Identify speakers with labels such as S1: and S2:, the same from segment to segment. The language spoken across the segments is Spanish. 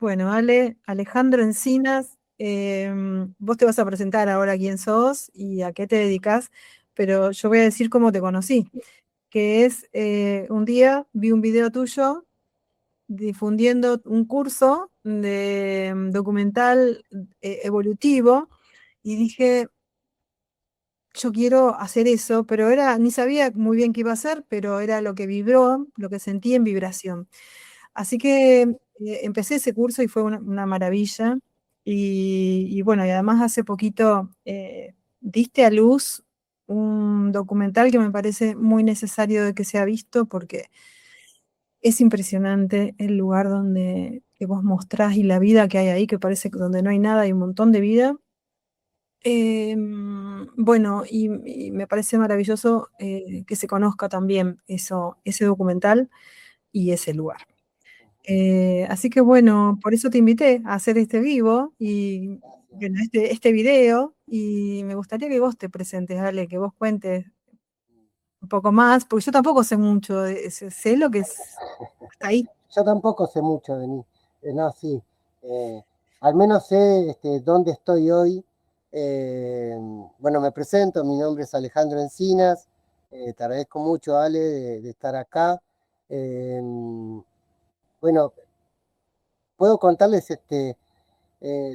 S1: Bueno, Alejandro Encinas, vos te vas a presentar ahora quién sos y a qué te dedicas, pero yo voy a decir cómo te conocí, que es un día vi un video tuyo difundiendo un curso de documental evolutivo y dije, yo quiero hacer eso, pero ni sabía muy bien qué iba a hacer, pero era lo que vibró, lo que sentí en vibración. Así que empecé ese curso y fue una maravilla. Y bueno, y además hace poquito diste a luz un documental que me parece muy necesario de que sea visto porque es impresionante el lugar donde que vos mostrás y la vida que hay ahí, que parece que donde no hay nada, hay un montón de vida. Bueno, y me parece maravilloso que se conozca también eso, ese documental y ese lugar. Así que bueno, por eso te invité a hacer este vivo y bueno, este video y me gustaría que vos te presentes, Ale, que vos cuentes un poco más, porque yo tampoco sé mucho, sé lo que es hasta ahí.
S2: Yo tampoco sé mucho de mí. No, sí. Al menos sé dónde estoy hoy. Eh, bueno, me presento, mi nombre es Alejandro Encinas. Te agradezco mucho, Ale, de estar acá. Eh, bueno, puedo contarles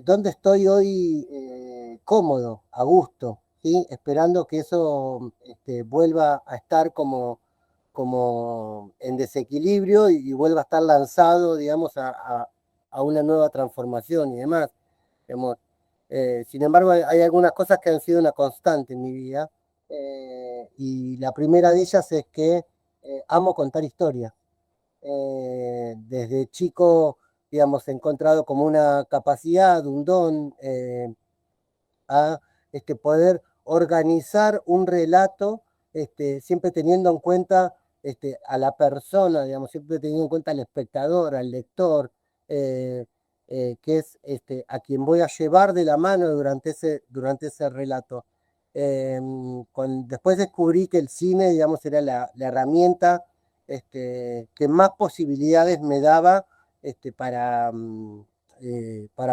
S2: dónde estoy hoy cómodo, a gusto, ¿sí? Esperando que eso vuelva a estar como en desequilibrio y vuelva a estar lanzado, digamos, a una nueva transformación y demás. Digamos. Sin embargo, hay algunas cosas que han sido una constante en mi vida, y la primera de ellas es que amo contar historias. Desde chico, digamos, he encontrado como una capacidad, un don, a poder organizar un relato, siempre teniendo en cuenta a la persona, digamos, siempre teniendo en cuenta al espectador, al lector, eh, que es a quien voy a llevar de la mano durante ese relato. Después descubrí que el cine, digamos, era la herramienta que más posibilidades me daba para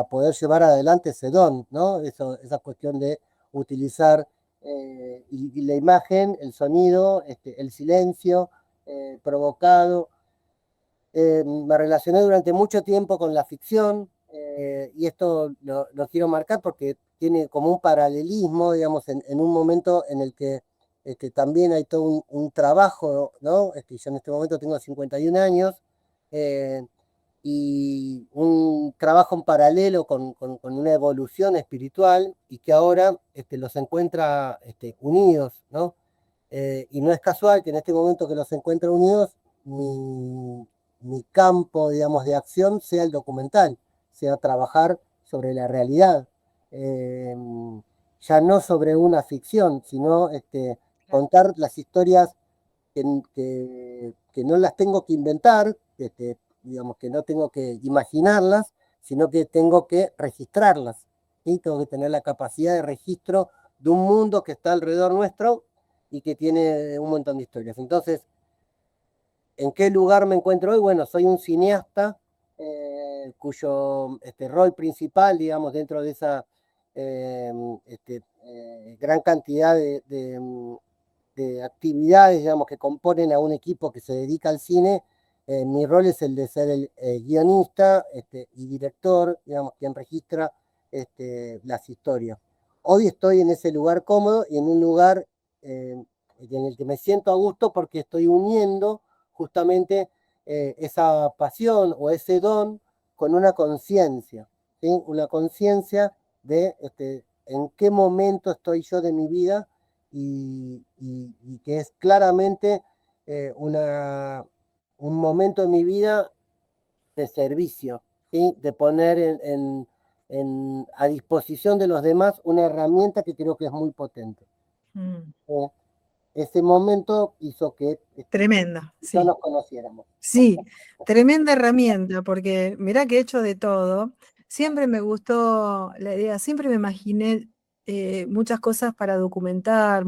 S2: poder llevar adelante ese don, ¿no? Esa cuestión de utilizar y la imagen, el sonido, el silencio provocado. Me relacioné durante mucho tiempo con la ficción, y esto lo quiero marcar porque tiene como un paralelismo, digamos, en un momento en el que también hay todo un trabajo, ¿no? Yo en este momento tengo 51 años, eh, y un trabajo en paralelo con una evolución espiritual y que ahora los encuentra unidos, ¿no? Y no es casual que en este momento que los encuentra unidos, mi, mi campo, digamos, de acción sea el documental, sea trabajar sobre la realidad, eh, ya no sobre una ficción, sino contar las historias que no las tengo que inventar, digamos que no tengo que imaginarlas, sino que tengo que registrarlas. ¿Sí? Tengo que tener la capacidad de registro de un mundo que está alrededor nuestro y que tiene un montón de historias. Entonces, ¿en qué lugar me encuentro hoy? Bueno, soy un cineasta cuyo rol principal, digamos, dentro de esa eh, gran cantidad de actividades, digamos, que componen a un equipo que se dedica al cine. Mi rol es el de ser el guionista y director, digamos, quien registra las historias. Hoy estoy en ese lugar cómodo y en un lugar en el que me siento a gusto porque estoy uniendo justamente esa pasión o ese don con una conciencia, ¿sí? Una conciencia de en qué momento estoy yo de mi vida y que es claramente un momento de mi vida de servicio, ¿sí? De poner a disposición de los demás una herramienta que creo que es muy potente.
S1: Mm,
S2: Eh, Ese momento hizo que
S1: tremenda,
S2: no
S1: sí.
S2: nos conociéramos.
S1: Sí, tremenda herramienta, porque mirá que he hecho de todo. Siempre me gustó la idea, siempre me imaginé muchas cosas para documentar,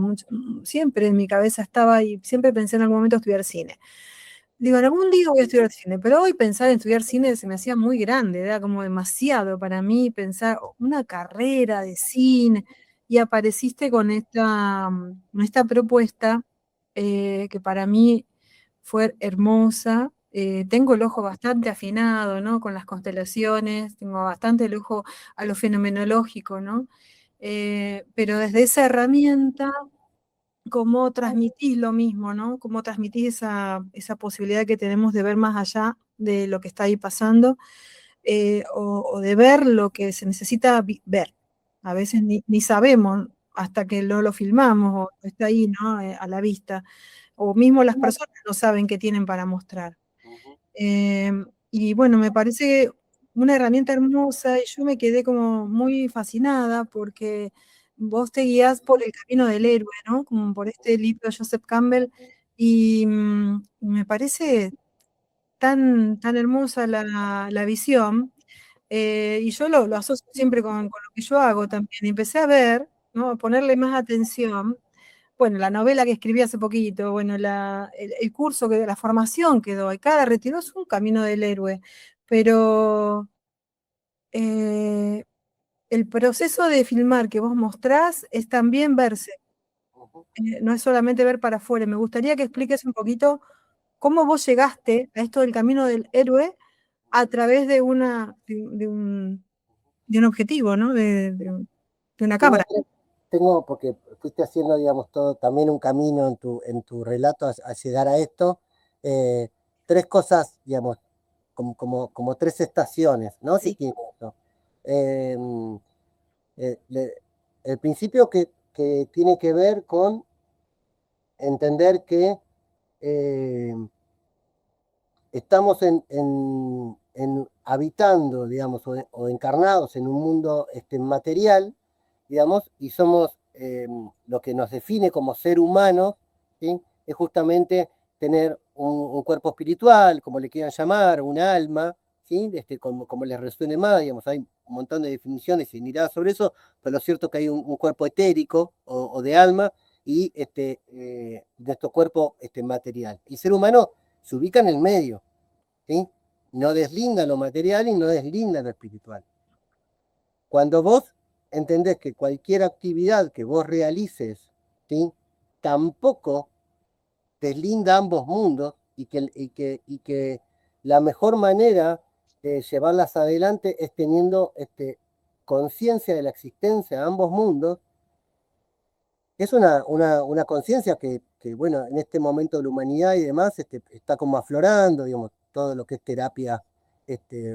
S1: siempre en mi cabeza estaba y siempre pensé en algún momento estudiar cine. Digo, algún día voy a estudiar cine, pero hoy pensar en estudiar cine se me hacía muy grande, era como demasiado para mí pensar una carrera de cine, y apareciste con esta propuesta que para mí fue hermosa. Tengo el ojo bastante afinado, ¿no? Con las constelaciones, tengo bastante el ojo a lo fenomenológico, ¿no? Pero desde esa herramienta cómo transmitís lo mismo, ¿no? Cómo transmitís esa posibilidad que tenemos de ver más allá de lo que está ahí pasando, o de ver lo que se necesita ver. A veces ni sabemos hasta que no lo filmamos o está ahí, ¿no? A la vista. O mismo las personas no saben qué tienen para mostrar.
S2: Ujú,
S1: Y bueno, me parece una herramienta hermosa y yo me quedé como muy fascinada porque vos te guías por el camino del héroe, ¿no? Como por este libro de Joseph Campbell y me parece tan hermosa la visión, y yo lo asocio siempre con lo que yo hago también. Y empecé a ver, ¿no? A ponerle más atención. Bueno, la novela que escribí hace poquito, bueno, el curso, la formación que doy, cada retiro es un camino del héroe, pero eh, el proceso de filmar que vos mostrás es también verse,
S2: ujú.
S1: no es solamente ver para afuera. Me gustaría que expliques un poquito cómo vos llegaste a esto del camino del héroe a través de un objetivo, ¿no? De una
S2: Tengo,
S1: cámara.
S2: porque fuiste haciendo, digamos, todo, también un camino en tu relato a llegar a esto, eh, tres cosas, digamos, como tres estaciones, ¿no? Que
S1: Sí.
S2: tiene esto. Eh, el principio que tiene que ver con entender que eh, estamos habitando, digamos, o encarnados en un mundo material, digamos, y somos lo que nos define como ser humano, ¿sí? Es justamente tener un cuerpo espiritual, como le quieran llamar, un alma, ¿sí? Como les resuene más, digamos, hay un montón de definiciones y miradas sobre eso, pero lo cierto es que hay un cuerpo etérico o de alma y nuestro cuerpo material. Y ser humano se ubica en el medio, ¿sí? No deslinda lo material y no deslinda lo espiritual. Cuando vos entendés que cualquier actividad que vos realices, ¿sí? Tampoco deslinda ambos mundos y que la mejor manera de llevarlas adelante es teniendo conciencia de la existencia de ambos mundos. Es una conciencia bueno, en este momento de la humanidad y demás está como aflorando, digamos, todo lo que es terapia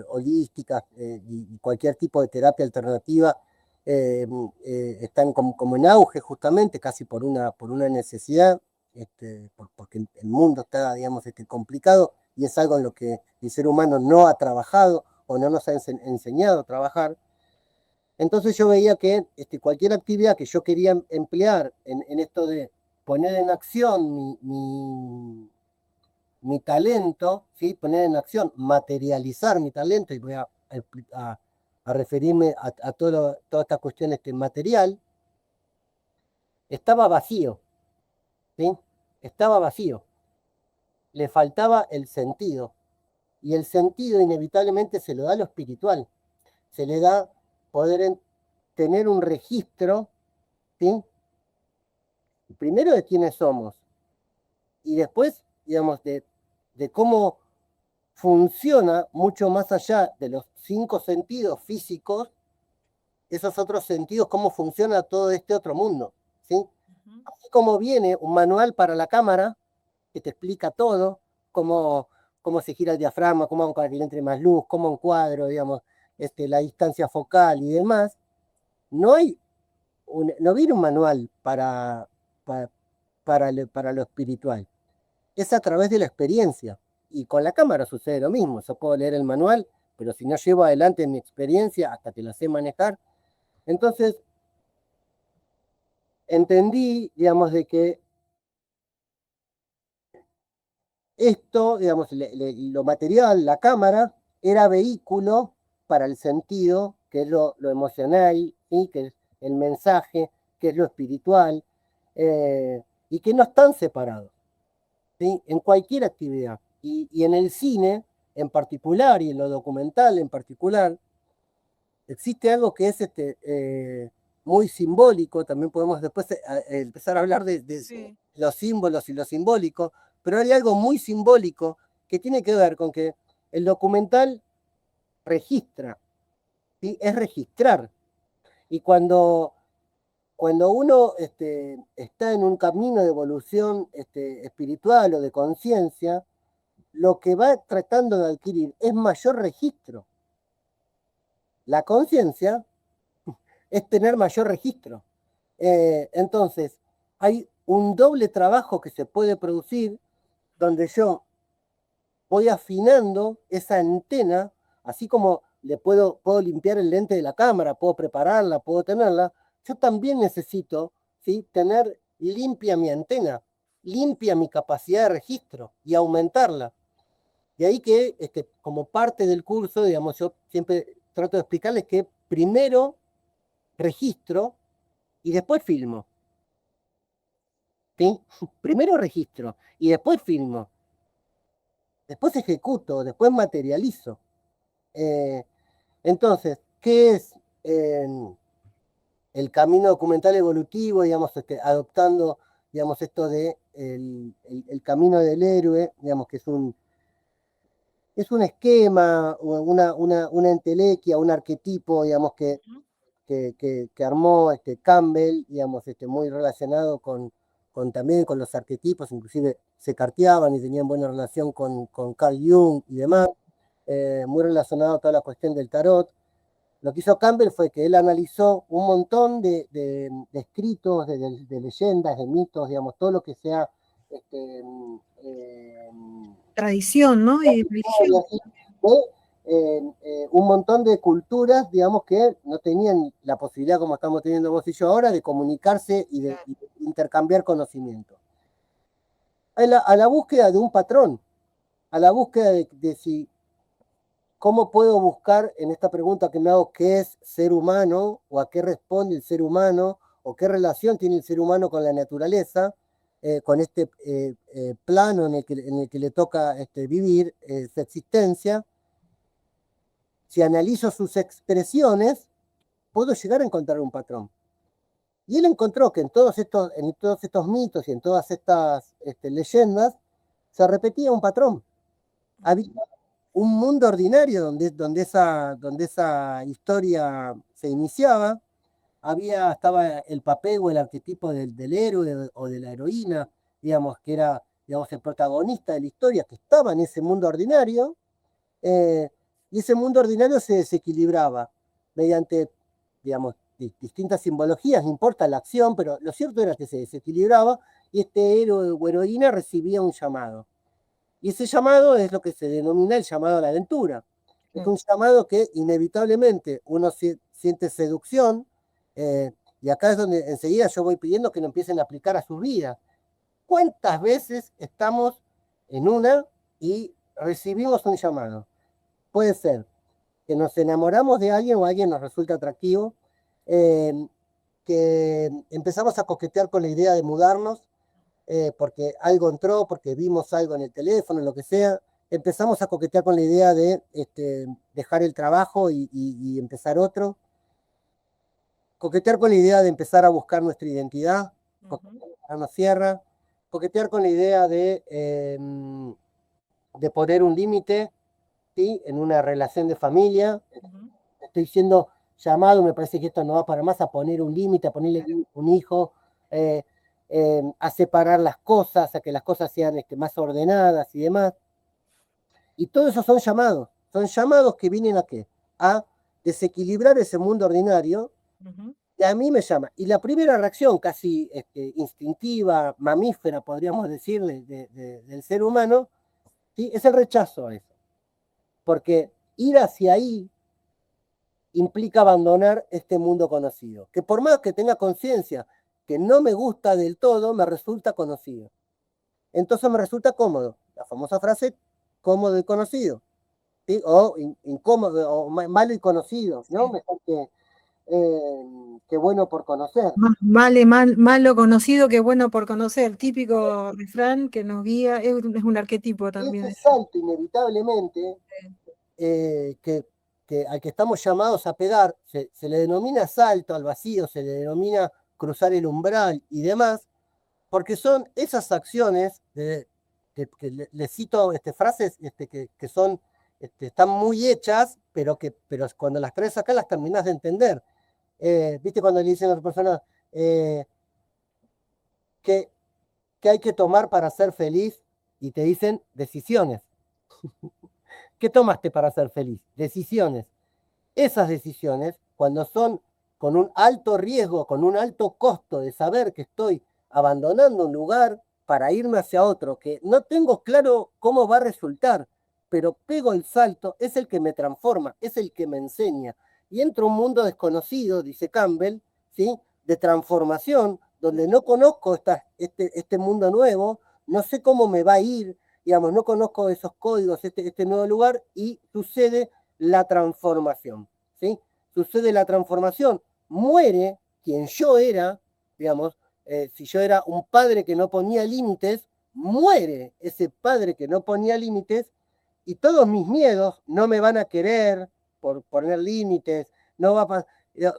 S2: holística y cualquier tipo de terapia alternativa están como en auge justamente, casi por una necesidad, porque el mundo está, digamos, complicado y es algo en lo que el ser humano no ha trabajado o no nos ha enseñado a trabajar. Entonces yo veía que cualquier actividad que yo quería emplear en esto de poner en acción mi talento, ¿sí? Poner en acción, materializar mi talento, y voy a referirme a toda esta cuestión material, estaba vacío, ¿sí? Estaba vacío, le faltaba el sentido, y el sentido inevitablemente se lo da lo espiritual, se le da poder tener un registro, ¿sí? Primero de quiénes somos y después, digamos, de cómo funciona mucho más allá de los 5 sentidos físicos, esos otros sentidos, cómo funciona todo este otro mundo, ¿sí?
S1: Ujú.
S2: Así como viene un manual para la cámara que te explica todo, cómo se gira el diafragma, cómo hago para que le entre más luz, cómo encuadro, digamos, la distancia focal y demás, no hay no viene un manual para, para lo espiritual. Es a través de la experiencia. Y con la cámara sucede lo mismo. Yo puedo leer el manual, pero si no llevo adelante mi experiencia hasta que la sé manejar, entonces entendí, digamos, de que esto, digamos, lo material, la cámara, era vehículo para el sentido, que es lo emocional, ¿sí? Que es el mensaje, que es lo espiritual, y que no están separados, ¿sí? En cualquier actividad. Y en el cine en particular y en lo documental en particular, existe algo que es muy simbólico, también podemos después empezar a hablar de
S1: Sí.
S2: los símbolos y lo simbólico, pero hay algo muy simbólico que tiene que ver con que el documental registra, ¿sí? Es registrar. Y cuando uno está en un camino de evolución espiritual o de conciencia, lo que va tratando de adquirir es mayor registro. La conciencia es tener mayor registro. Entonces, hay un doble trabajo que se puede producir donde yo voy afinando esa antena, así como puedo limpiar el lente de la cámara, puedo prepararla, puedo tenerla, yo también necesito, ¿sí?, tener limpia mi antena, limpia mi capacidad de registro y aumentarla. De ahí que, como parte del curso, digamos, yo siempre trato de explicarles que primero registro y después filmo. ¿Sí? Primero registro y después filmo. Después ejecuto, después materializo. Entonces, ¿qué es el camino documental evolutivo, digamos, adoptando, digamos, esto de el camino del héroe, digamos, que es un esquema, una entelequia, un arquetipo, digamos, que armó Campbell, digamos, muy relacionado también con los arquetipos, inclusive se carteaban y tenían buena relación con Carl Jung y demás, muy relacionado a toda la cuestión del tarot. Lo que hizo Campbell fue que él analizó un montón de escritos, de leyendas, de mitos, digamos, todo lo que sea
S1: Tradición, ¿no? Y religión.
S2: un montón de culturas, digamos, que no tenían la posibilidad, como estamos teniendo vos y yo ahora, de comunicarse y de intercambiar conocimiento. A la búsqueda de un patrón, a la búsqueda de si, cómo puedo buscar en esta pregunta que me hago, qué es ser humano, o a qué responde el ser humano, o qué relación tiene el ser humano con la naturaleza, con este plano en el que le toca vivir su existencia. Si analizo sus expresiones, puedo llegar a encontrar un patrón. Y él encontró que en todos estos mitos y en todas estas leyendas se repetía un patrón. Había un mundo ordinario donde esa historia se iniciaba. Estaba el papel o el arquetipo del héroe o de la heroína, digamos, que era, digamos, el protagonista de la historia, que estaba en ese mundo ordinario. Y ese mundo ordinario se desequilibraba mediante, digamos, distintas simbologías, no importa la acción, pero lo cierto era que se desequilibraba y este héroe o heroína recibía un llamado. Y ese llamado es lo que se denomina el llamado a la aventura. Es un llamado que inevitablemente uno siente seducción, y acá es donde enseguida yo voy pidiendo que lo empiecen a aplicar a sus vidas. ¿Cuántas veces estamos en una y recibimos un llamado? Puede ser que nos enamoramos de alguien o alguien nos resulta atractivo, que empezamos a coquetear con la idea de mudarnos, porque algo entró, porque vimos algo en el teléfono, lo que sea, empezamos a coquetear con la idea de dejar el trabajo y empezar otro, coquetear con la idea de empezar a buscar nuestra identidad, nos cierra, coquetear con la idea de poner un límite, ¿sí?, en una relación de familia. Estoy siendo llamado, me parece que esto no va para más, a poner un límite, a ponerle un hijo, a separar las cosas, a que las cosas sean más ordenadas y demás. Y todo eso son llamados que vienen ¿a qué? A desequilibrar ese mundo ordinario, y a mí me llama. Y la primera reacción casi instintiva, mamífera, podríamos decir, del ser humano, ¿sí?, es el rechazo a eso. Porque ir hacia ahí implica abandonar este mundo conocido, que por más que tenga conciencia que no me gusta del todo, me resulta conocido. Entonces me resulta cómodo. La famosa frase, cómodo y conocido, ¿sí? O incómodo, o malo y conocido, ¿no? Mejor que, que bueno por conocer.
S1: Más malo conocido que bueno por conocer. Típico refrán que nos guía, es un arquetipo también.
S2: Ese salto inevitablemente que, al que estamos llamados a pegar, se le denomina salto al vacío, se le denomina cruzar el umbral y demás, porque son esas acciones, que le cito frases que son, están muy hechas, pero cuando las traes acá las terminas de entender. ¿Viste cuando le dicen a otra persona que, que hay que tomar para ser feliz? Y te dicen decisiones. ¿Qué tomaste para ser feliz? Decisiones. Esas decisiones, cuando son con un alto riesgo, con un alto costo de saber que estoy abandonando un lugar para irme hacia otro, que no tengo claro cómo va a resultar, pero pego el salto, es el que me transforma, es el que me enseña. Y entro a un mundo desconocido, dice Campbell, ¿sí? De transformación, donde no conozco este mundo nuevo, no sé cómo me va a ir, digamos, no conozco esos códigos, este nuevo lugar, y sucede la transformación, ¿sí? Sucede la transformación, muere quien yo era, digamos, si yo era un padre que no ponía límites, muere ese padre que no ponía límites y todos mis miedos no me van a querer por poner límites, no va a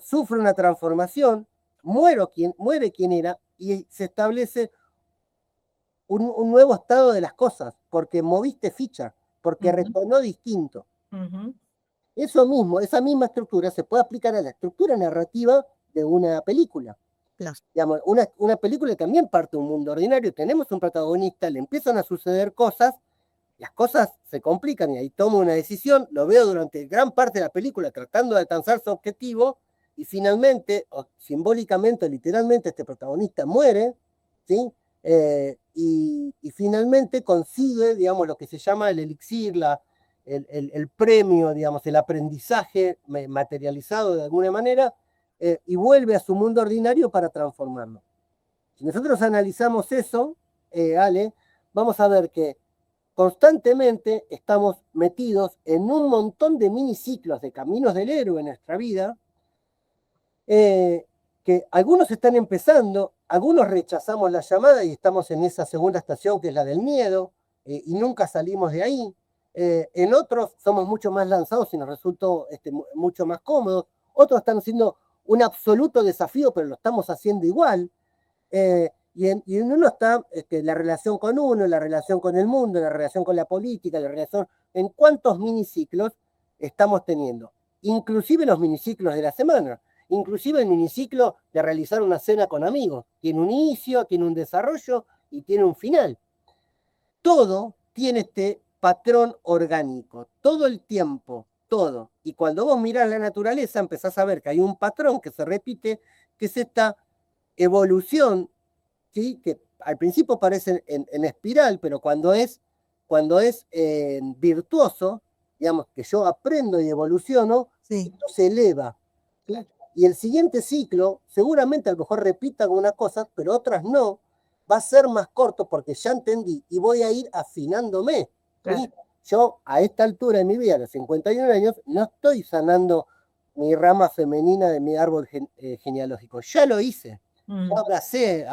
S2: sufre una transformación, muere quien era y se establece un nuevo estado de las cosas, porque moviste ficha, porque resonó distinto. Eso mismo, esa misma estructura se puede aplicar a la estructura narrativa de una película.
S1: Claro.
S2: Digamos, una película también parte de un mundo ordinario, tenemos un protagonista, le empiezan a suceder cosas, las cosas se complican y ahí toma una decisión, lo veo durante gran parte de la película tratando de alcanzar su objetivo y finalmente, o simbólicamente, o literalmente, este protagonista muere, ¿sí? Y finalmente consigue, digamos, lo que se llama el elixir, el premio, digamos, el aprendizaje materializado de alguna manera, y vuelve a su mundo ordinario para transformarlo. Si nosotros analizamos eso, Ale, vamos a ver que constantemente estamos metidos en un montón de miniciclos de caminos del héroe en nuestra vida, que algunos están empezando, algunos rechazamos la llamada y estamos en esa segunda estación que es la del miedo, y nunca salimos de ahí. En otros somos mucho más lanzados y nos resultó mucho más cómodos. Otros están haciendo un absoluto desafío, pero lo estamos haciendo igual. Y en uno está la relación con uno, la relación con el mundo, la relación con la política, la relación en cuántos miniciclos estamos teniendo. Inclusive los miniciclos de la semana, inclusive el miniciclo de realizar una cena con amigos. Tiene un inicio, tiene un desarrollo y tiene un final. Todo tiene este patrón orgánico, todo el tiempo, todo. Y cuando vos mirás la naturaleza empezás a ver que hay un patrón que se repite, que es esta evolución, ¿sí? Que al principio parece en espiral, pero cuando es virtuoso, digamos que yo aprendo y evoluciono,
S1: Sí.
S2: esto se eleva. ¿Sí? Y el siguiente ciclo, seguramente a lo mejor repita algunas cosas, pero otras no, va a ser más corto porque ya entendí y voy a ir afinándome.
S1: Claro.
S2: ¿Sí? Yo a esta altura de mi vida, a los 51 años, no estoy sanando mi rama femenina de mi árbol genealógico. Ya lo hice. Yo abracé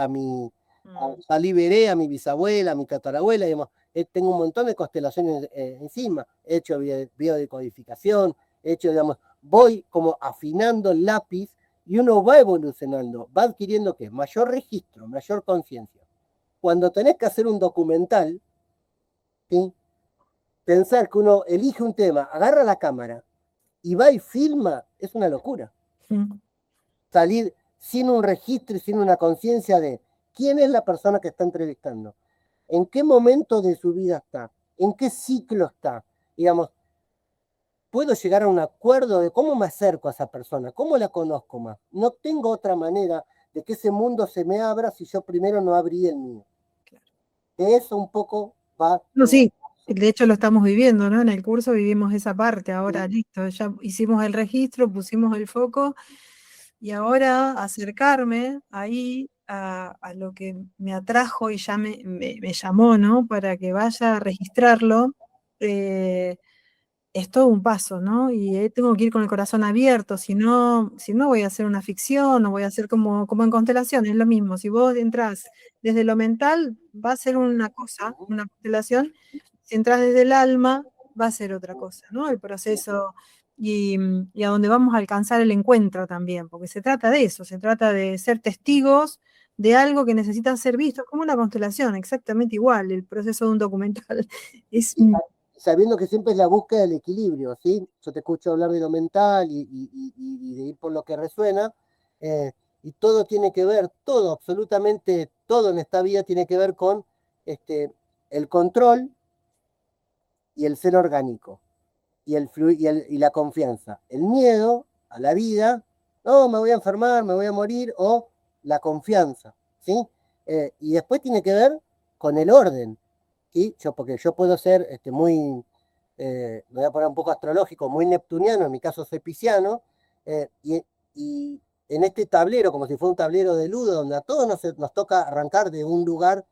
S2: liberé a mi bisabuela, a mi tatarabuela, digamos, tengo un montón de constelaciones encima, he hecho biodecodificación, he hecho, digamos, voy como afinando el lápiz y uno va evolucionando, va adquiriendo ¿qué? Mayor registro, mayor conciencia. Cuando tenés que hacer un documental, ¿sí? Pensar que uno elige un tema, agarra la cámara y va y filma, es una locura. Salir sin un registro y sin una conciencia de quién es la persona que está entrevistando, en qué momento de su vida está, en qué ciclo está. Digamos, puedo llegar a un acuerdo de cómo me acerco a esa persona, cómo la conozco más. No tengo otra manera de que ese mundo se me abra si yo primero no abrí el mío. De eso un poco va.
S1: No, sí, de hecho lo estamos viviendo, ¿no? En el curso vivimos esa parte, ahora listo, ya hicimos el registro, pusimos el foco y ahora acercarme ahí a lo que me atrajo y ya me llamó, ¿no? Para que vaya a registrarlo. es todo un paso, ¿no? Y tengo que ir con el corazón abierto, si no voy a hacer una ficción, o voy a hacer como en constelación, es lo mismo. Si vos entras desde lo mental, va a ser una cosa,
S2: Ujú.
S1: una constelación. Si entras desde el alma, va a ser otra cosa, ¿no? El proceso y a donde vamos a alcanzar el encuentro también, porque se trata de eso, se trata de ser testigos de algo que necesita ser visto, como una constelación, exactamente igual, el proceso de un documental. Es,
S2: Y sabiendo que siempre es la búsqueda del equilibrio, ¿sí? Yo te escucho hablar de lo mental y de ir por lo que resuena, eh, y todo tiene que ver, todo, absolutamente todo en esta vida tiene que ver con este, el control y el ser orgánico, y la confianza. El miedo a la vida, no, me voy a enfermar, me voy a morir, o la confianza, ¿sí? Y después tiene que ver con el orden, ¿sí? Porque yo puedo ser muy, me voy a poner un poco astrológico, muy neptuniano, en mi caso soy pisciano, y en este tablero, como si fuera un tablero de ludo, donde a todos nos toca arrancar de un lugar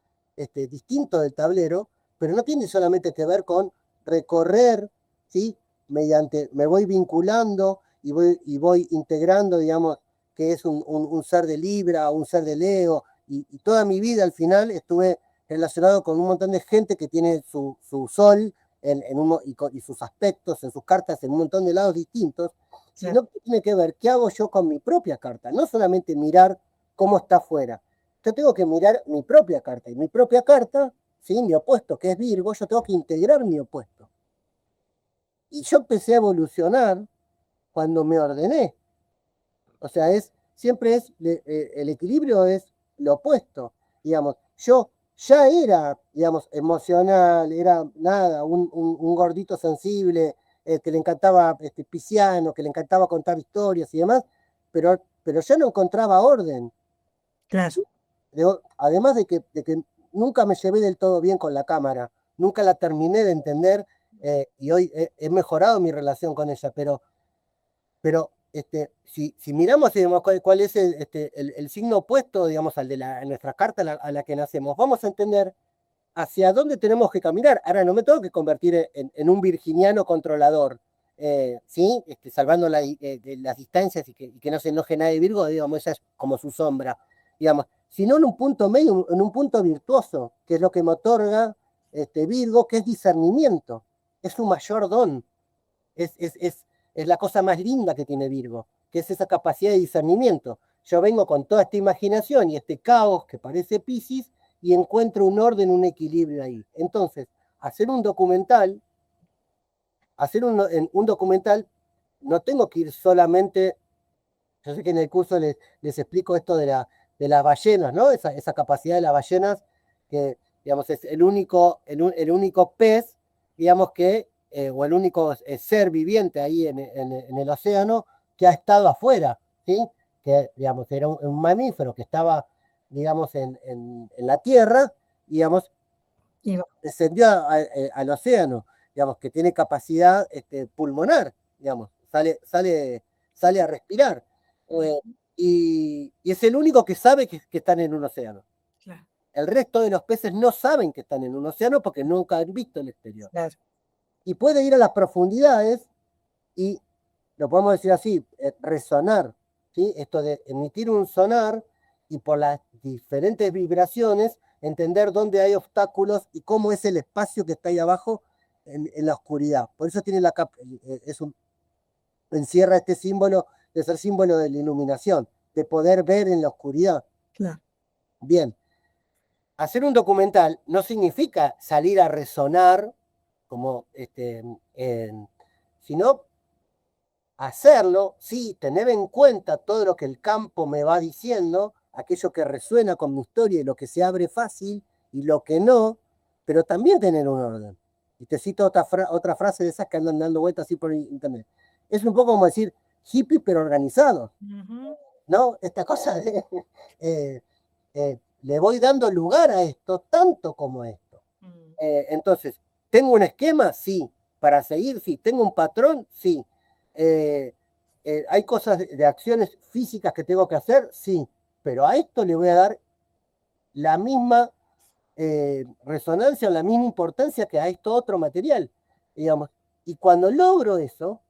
S2: distinto del tablero, pero no tiene solamente que ver con recorrer, ¿sí? Me voy vinculando y voy integrando, digamos, que es un ser de Libra, un ser de Leo, y toda mi vida al final estuve relacionado con un montón de gente que tiene su sol y sus aspectos en sus cartas en un montón de lados distintos,
S1: claro.
S2: sino que tiene que ver qué hago yo con mi propia carta, no solamente mirar cómo está afuera. Yo tengo que mirar mi propia carta, y mi propia carta, ¿sí? Mi opuesto, que es Virgo, yo tengo que integrar mi opuesto. Y yo empecé a evolucionar cuando me ordené. O sea, el equilibrio es lo opuesto. Digamos, yo ya era, digamos, emocional, era nada, un gordito sensible, que le encantaba pisciano, que le encantaba contar historias y demás, pero ya no encontraba orden.
S1: Claro.
S2: Además de que nunca me llevé del todo bien con la cámara, nunca la terminé de entender, y hoy he mejorado mi relación con ella, pero si miramos y vemos cuál es el signo opuesto, digamos, al de nuestra carta a la que nacemos, vamos a entender hacia dónde tenemos que caminar. Ahora, no me tengo que convertir en un virginiano controlador, ¿sí? Salvando las distancias y que no se enoje nadie de Virgo, digamos, ella es como su sombra, digamos, sino en un punto medio, en un punto virtuoso, que es lo que me otorga Virgo, que es discernimiento, es su mayor don, es, es, es, es la cosa más linda que tiene Virgo, que es esa capacidad de discernimiento. Yo vengo con toda esta imaginación y este caos que parece Piscis y encuentro un orden, un equilibrio ahí. Entonces, hacer un documental, un documental, no tengo que ir solamente, yo sé que en el curso les explico esto de las ballenas, ¿no? Esa capacidad de las ballenas, que, digamos, es el único pez, digamos, o el único ser viviente ahí en el océano que ha estado afuera, ¿sí? Que, digamos, era un mamífero que estaba, digamos, en la tierra, digamos,
S1: Y va.
S2: descendió al océano, digamos, que tiene capacidad pulmonar, digamos, sale a respirar. Eh, y es el único que sabe que están en un océano.
S1: Claro,
S2: El resto de los peces no saben que están en un océano porque nunca han visto el exterior.
S1: claro.
S2: Y puede ir a las profundidades y, lo podemos decir así, resonar, ¿sí? Esto de emitir un sonar y por las diferentes vibraciones entender dónde hay obstáculos y cómo es el espacio que está ahí abajo en la oscuridad. Por eso tiene encierra este símbolo de ser símbolo de la iluminación, de poder ver en la oscuridad.
S1: Claro.
S2: Bien, hacer un documental no significa salir a resonar como sino hacerlo, sí, tener en cuenta todo lo que el campo me va diciendo, aquello que resuena con mi historia y lo que se abre fácil y lo que no, pero también tener un orden. Y te cito otra frase de esas que andan dando vueltas así por internet. Es un poco como decir hippie pero organizado,
S1: Ujú.
S2: ¿no? Esta cosa de le voy dando lugar a esto tanto como esto.
S1: Mm.
S2: Entonces, ¿tengo un esquema? Sí. ¿Para seguir? Sí. ¿Tengo un patrón? Sí. Eh, ¿Hay cosas de acciones físicas que tengo que hacer? Sí. Pero a esto le voy a dar la misma resonancia o la misma importancia que a esto otro material, digamos. Y cuando logro eso,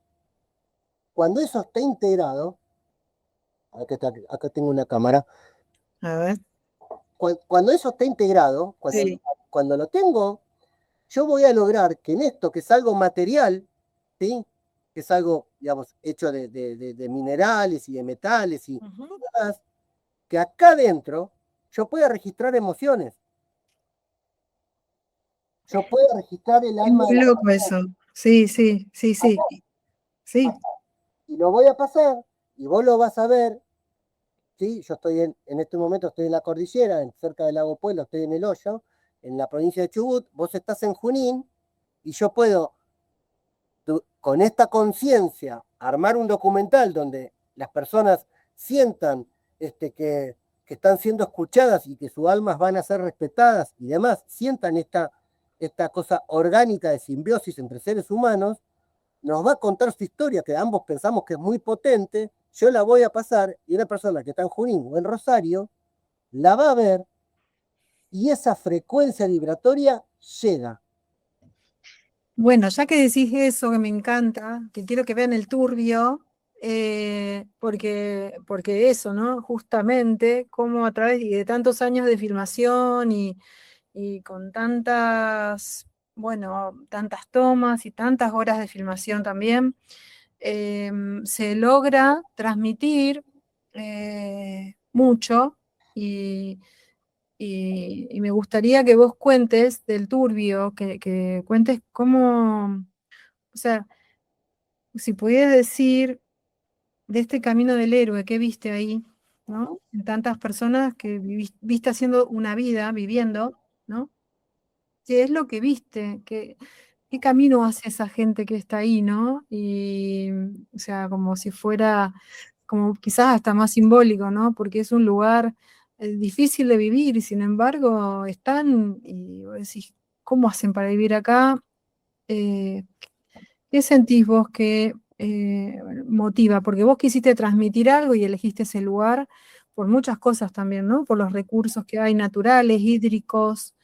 S2: cuando eso está integrado, acá tengo una cámara,
S1: A ver.
S2: cuando eso está integrado,
S1: Sí.
S2: cuando lo tengo, yo voy a lograr que en esto, que es algo material, ¿sí? Que es algo, digamos, hecho de minerales y de metales y
S1: Ujú.
S2: demás, que acá adentro yo pueda registrar emociones, yo pueda registrar el
S1: Es
S2: alma
S1: muy
S2: de la
S1: loco
S2: persona.
S1: eso. Sí, sí, sí, sí. Sí.
S2: Y lo voy a pasar, y vos lo vas a ver, ¿sí? Yo estoy en este momento estoy en la cordillera, cerca del lago Pueblo, estoy en El Hoyo, en la provincia de Chubut, vos estás en Junín, y yo puedo, con esta conciencia, armar un documental donde las personas sientan que están siendo escuchadas y que sus almas van a ser respetadas y demás, sientan esta cosa orgánica de simbiosis entre seres humanos, nos va a contar su historia, que ambos pensamos que es muy potente, yo la voy a pasar y una persona que está en Junín o en Rosario la va a ver y esa frecuencia vibratoria llega.
S1: Bueno, ya que decís eso, que me encanta, que quiero que vean el turbio, porque eso, ¿no? Justamente, como a través de tantos años de filmación y con tantas, bueno, tantas tomas y tantas horas de filmación también, se logra transmitir mucho y me gustaría que vos cuentes del turbio, que cuentes cómo, o sea, si pudieras decir de este camino del héroe que viste ahí, ¿no? En tantas personas que viste haciendo una vida, viviendo, ¿no? ¿Qué es lo que viste? ¿Qué camino hace esa gente que está ahí, ¿no? Y, o sea, como si fuera, como quizás hasta más simbólico, ¿no? Porque es un lugar difícil de vivir y sin embargo están, y vos decís, ¿cómo hacen para vivir acá? Eh, ¿Qué sentís vos que motiva? Porque vos quisiste transmitir algo y elegiste ese lugar por muchas cosas también, ¿no? Por los recursos que hay naturales, hídricos,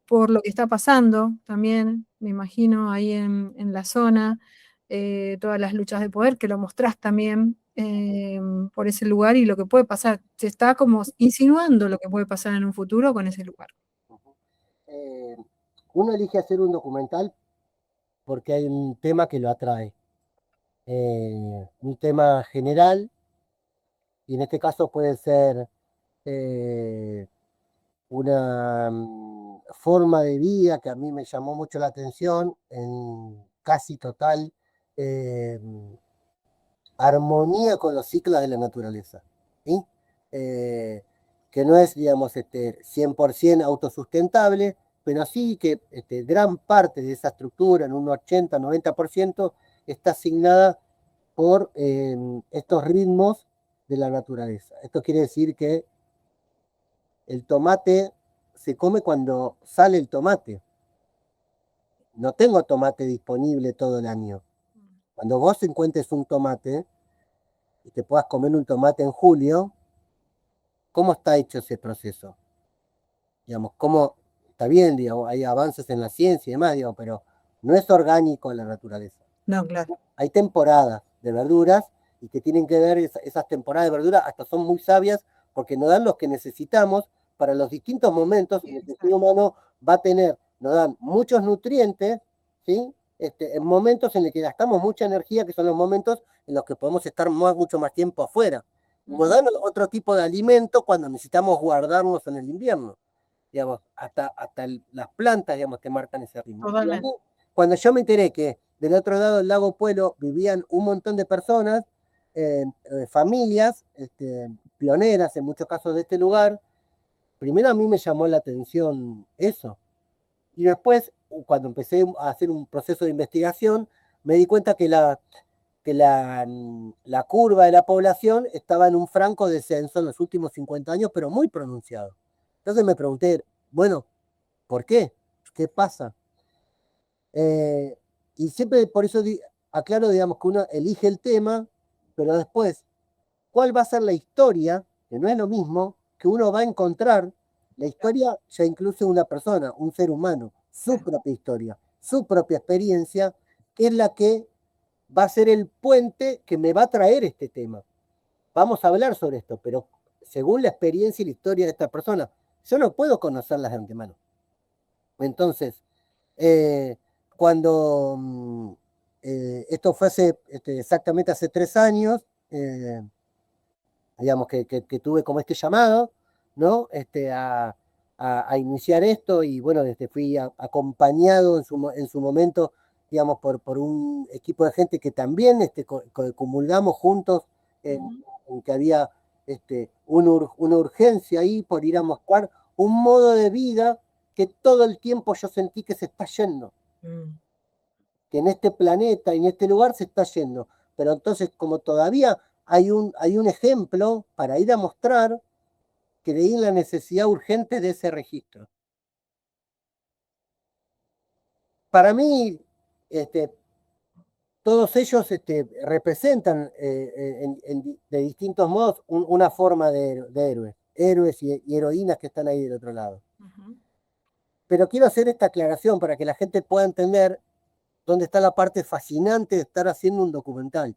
S1: por lo que está pasando también, me imagino, ahí en la zona, todas las luchas de poder que lo mostrás también por ese lugar y lo que puede pasar. Se está como insinuando lo que puede pasar en un futuro con ese lugar.
S2: Eh, Uno elige hacer un documental porque hay un tema que lo atrae, un tema general, y en este caso puede ser eh, una forma de vida que a mí me llamó mucho la atención en casi total eh, armonía con los ciclos de la naturaleza, ¿sí? Eh, que no es, digamos, 100% autosustentable, pero sí que gran parte de esa estructura, en un 80-90%, está asignada por estos ritmos de la naturaleza. Esto quiere decir que el tomate se come cuando sale el tomate. No tengo tomate disponible todo el año. Cuando vos encuentres un tomate y te puedas comer un tomate en julio, ¿cómo está hecho ese proceso? Digamos, ¿cómo está bien, digamos, hay avances en la ciencia y demás, digamos, pero no es orgánico en la naturaleza.
S1: No, claro.
S2: Hay temporadas de verduras y que tienen que ver esas temporadas de verduras, hasta son muy sabias porque nos dan los que necesitamos para los distintos momentos en los que el ser humano va a tener, nos dan muchos nutrientes, ¿sí? En momentos en los que gastamos mucha energía, que son los momentos en los que podemos estar mucho más tiempo afuera. Nos dan otro tipo de alimento cuando necesitamos guardarnos en el invierno. Digamos, hasta las plantas, digamos, te marcan ese ritmo.
S1: Totalmente.
S2: Cuando yo me enteré que del otro lado del lago Puelo vivían un montón de personas, familias, pioneras en muchos casos de este lugar, primero a mí me llamó la atención eso. Y después, cuando empecé a hacer un proceso de investigación, me di cuenta que la curva de la población estaba en un franco descenso en los últimos 50 años, pero muy pronunciado. Entonces me pregunté, bueno, ¿por qué? ¿Qué pasa? Eh, y siempre por eso aclaro, digamos, que uno elige el tema, pero después, ¿cuál va a ser la historia? Que no es lo mismo, que uno va a encontrar. La historia ya incluye una persona, un ser humano, su propia historia, su propia experiencia, es la que va a ser el puente que me va a traer este tema. Vamos a hablar sobre esto, pero según la experiencia y la historia de esta persona, yo no puedo conocerlas de antemano. Entonces, cuando esto fue exactamente hace 3 años, digamos que tuve como este llamado, ¿no? A iniciar esto y bueno, fui acompañado en su momento, digamos, por un equipo de gente que también comulgamos juntos en que había una urgencia ahí por ir a mostrar un modo de vida que todo el tiempo yo sentí que se está yendo. Que en este planeta y en este lugar se está yendo. Pero entonces, como todavía hay un ejemplo para ir a mostrar, creí en la necesidad urgente de ese registro. Para mí, todos ellos representan de distintos modos una forma de héroes y heroínas que están ahí del otro lado. Pero quiero hacer esta aclaración para que la gente pueda entender dónde está la parte fascinante de estar haciendo un documental.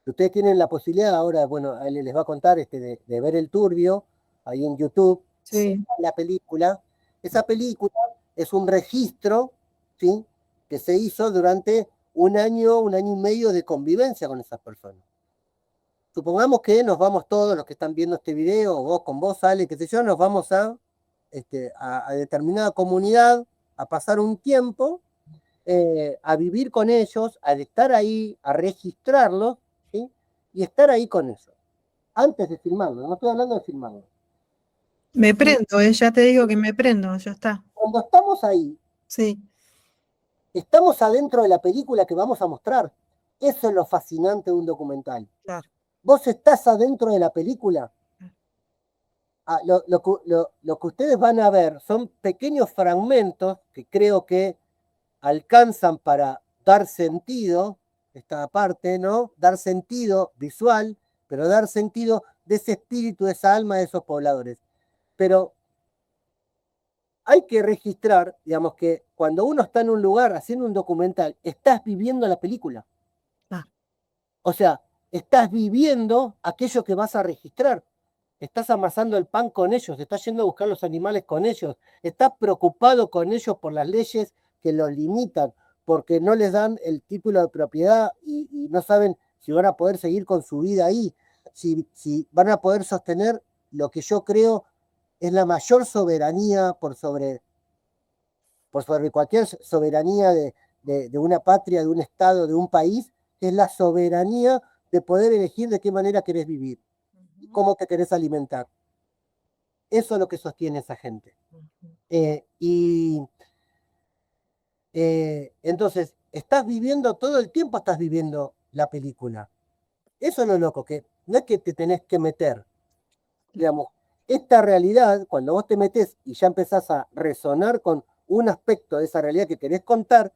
S2: Ustedes tienen la posibilidad ahora, bueno, él les va a contar de ver El Turbio, ahí en YouTube,
S1: sí.
S2: la película. Esa película es un registro, ¿sí?, que se hizo durante un año y medio de convivencia con esas personas. Supongamos que nos vamos todos, los que están viendo este video, o vos con vos, Ale, qué sé yo, nos vamos a determinada comunidad, a pasar un tiempo, a vivir con ellos, a estar ahí, a registrarlos, ¿sí?, y estar ahí con ellos, antes de filmarlo, no estoy hablando de filmarlo.
S1: Me prendo, ya te digo que me prendo, ya está.
S2: Cuando estamos ahí,
S1: sí,
S2: estamos adentro de la película que vamos a mostrar. Eso es lo fascinante de un documental.
S1: claro.
S2: Vos estás adentro de la película. Lo que ustedes van a ver son pequeños fragmentos que creo que alcanzan para dar sentido, esta parte, ¿no? Dar sentido visual, pero dar sentido de ese espíritu, de esa alma de esos pobladores. Pero hay que registrar, digamos, que cuando uno está en un lugar haciendo un documental, estás viviendo la película. O sea, estás viviendo aquello que vas a registrar. Estás amasando el pan con ellos, estás yendo a buscar los animales con ellos, estás preocupado con ellos por las leyes que los limitan, porque no les dan el título de propiedad y no saben si van a poder seguir con su vida ahí, si van a poder sostener lo que yo creo es la mayor soberanía por sobre cualquier soberanía de una patria, de un estado, de un país, que es la soberanía de poder elegir de qué manera querés vivir y cómo te querés alimentar. Eso es lo que sostiene esa gente. Entonces, estás viviendo todo el tiempo, estás viviendo la película. Eso es lo loco, que no es que te tenés que meter. Digamos, esta realidad, cuando vos te metés y ya empezás a resonar con un aspecto de esa realidad que querés contar,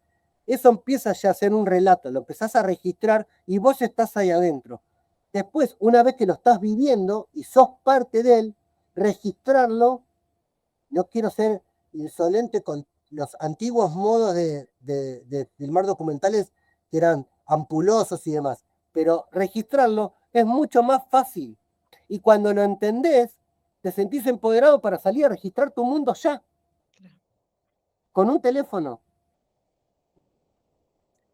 S2: eso empieza ya a ser un relato, lo empezás a registrar y vos estás ahí adentro. Después, una vez que lo estás viviendo y sos parte de él, registrarlo, no quiero ser insolente con los antiguos modos de filmar documentales que eran ampulosos y demás, pero registrarlo es mucho más fácil. Y cuando lo entendés, te sentís empoderado para salir a registrar tu mundo ya, con un teléfono.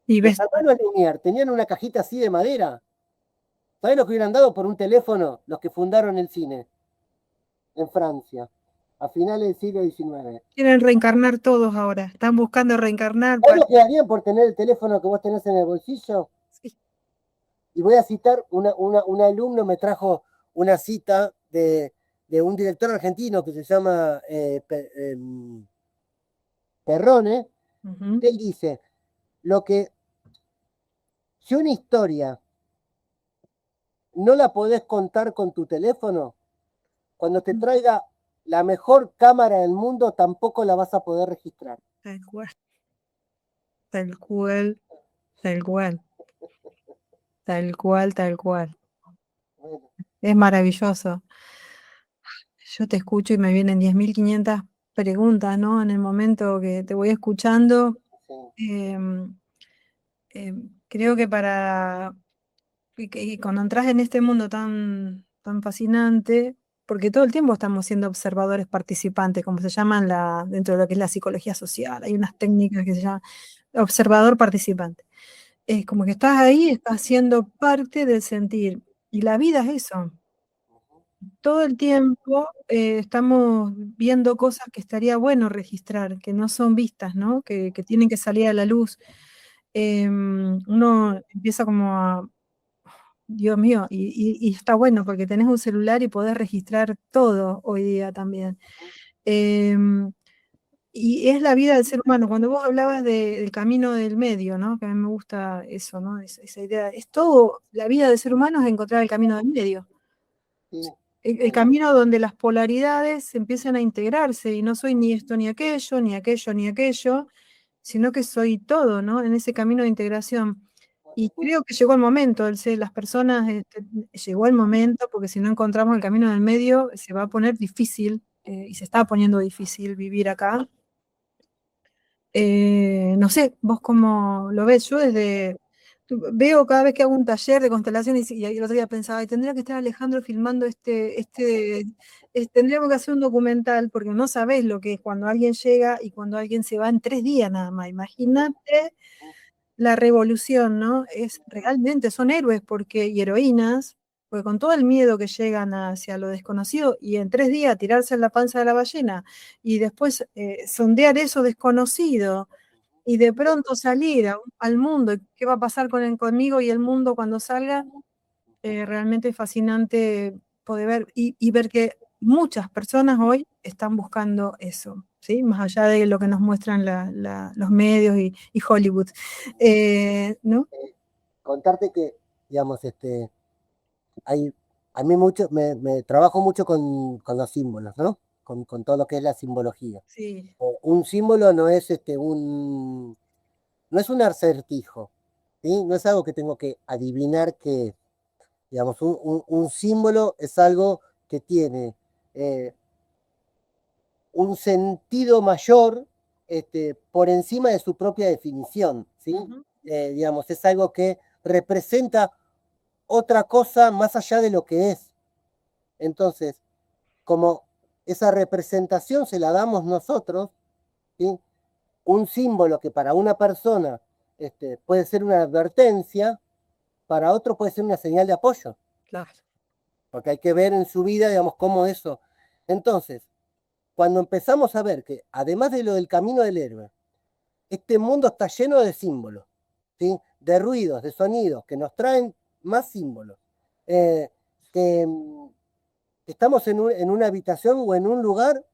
S1: Y
S2: Los
S1: ves,
S2: hermanos Lumière tenían una cajita así de madera. ¿Sabés lo que hubieran dado por un teléfono los que fundaron el cine en Francia, a finales del siglo XIX?
S1: quieren reencarnar todos ahora, están buscando reencarnar
S2: ¿Sabés
S1: para...
S2: lo que darían por tener el teléfono que vos tenés en el bolsillo?
S1: Sí.
S2: Y voy a citar, un alumno me trajo una cita de un director argentino que se llama Perrone, que él dice, si una historia no la podés contar con tu teléfono, cuando te traiga la mejor cámara del mundo, tampoco la vas a poder registrar.
S1: Tal cual, tal cual, tal cual, tal cual, tal cual.
S2: Bueno,
S1: Es maravilloso. Yo te escucho y me vienen 10.500 preguntas, ¿no? En el momento que te voy escuchando,
S2: sí.
S1: Em, Creo que y cuando entras en este mundo tan fascinante, porque todo el tiempo estamos siendo observadores participantes, como se llaman dentro de lo que es la psicología social, hay unas técnicas que se llaman observador participante. Es como que estás ahí, estás siendo parte del sentir. Y la vida es eso. Todo el tiempo estamos viendo cosas que estaría bueno registrar, que no son vistas, ¿no? Que tienen que salir a la luz. Uno empieza como a, Dios mío, y está bueno porque tenés un celular y podés registrar todo hoy día también. Em, y es la vida del ser humano. Cuando vos hablabas del camino del medio, ¿no? Que a mí me gusta eso, ¿no? Esa idea. Es todo, la vida del ser humano es encontrar el camino del medio.
S2: Sí,
S1: El camino donde las polaridades empiezan a integrarse y no soy ni esto ni aquello, ni aquello ni aquello, sino que soy todo, ¿no? En ese camino de integración. Y creo que llegó el momento, las personas, llegó el momento, porque si no encontramos el camino del medio, se va a poner difícil, y se está poniendo difícil vivir acá. No sé, vos cómo lo ves. Yo veo cada vez que hago un taller de constelaciones y el otro día pensaba, "Ay, tendría que estar Alejandro filmando tendríamos que hacer un documental porque no sabés lo que es cuando alguien llega y cuando alguien se va en 3 días nada más. Imagínate la revolución, ¿no? Es realmente, son héroes y heroínas, porque con todo el miedo que llegan hacia lo desconocido y en 3 días tirarse en la panza de la ballena y después sondear eso desconocido y de pronto salir al mundo, ¿qué va a pasar conmigo y el mundo cuando salga? Realmente es fascinante poder ver y ver que muchas personas hoy están buscando eso, ¿sí? Más allá de lo que nos muestran los medios y Hollywood, ¿no?
S2: contarte que, digamos, hay, a mí mucho, me trabajo mucho con los símbolos, ¿no? Con todo lo que es la simbología.
S1: Sí.
S2: Un símbolo no es no es un acertijo, ¿sí? No es algo que tengo que adivinar qué es. Digamos, un símbolo es algo que tiene un sentido mayor por encima de su propia definición, ¿sí?
S1: Ujú.
S2: Digamos, es algo que representa otra cosa más allá de lo que es. Entonces, como esa representación se la damos nosotros, ¿sí? Un símbolo que para una persona puede ser una advertencia, para otro puede ser una señal de apoyo,
S1: Claro.
S2: porque hay que ver en su vida, digamos, cómo eso. Entonces, cuando empezamos a ver que además de lo del camino del héroe, este mundo está lleno de símbolos, ¿sí? De ruidos, de sonidos, que nos traen más símbolos. Eh, que estamos en una habitación o en un lugar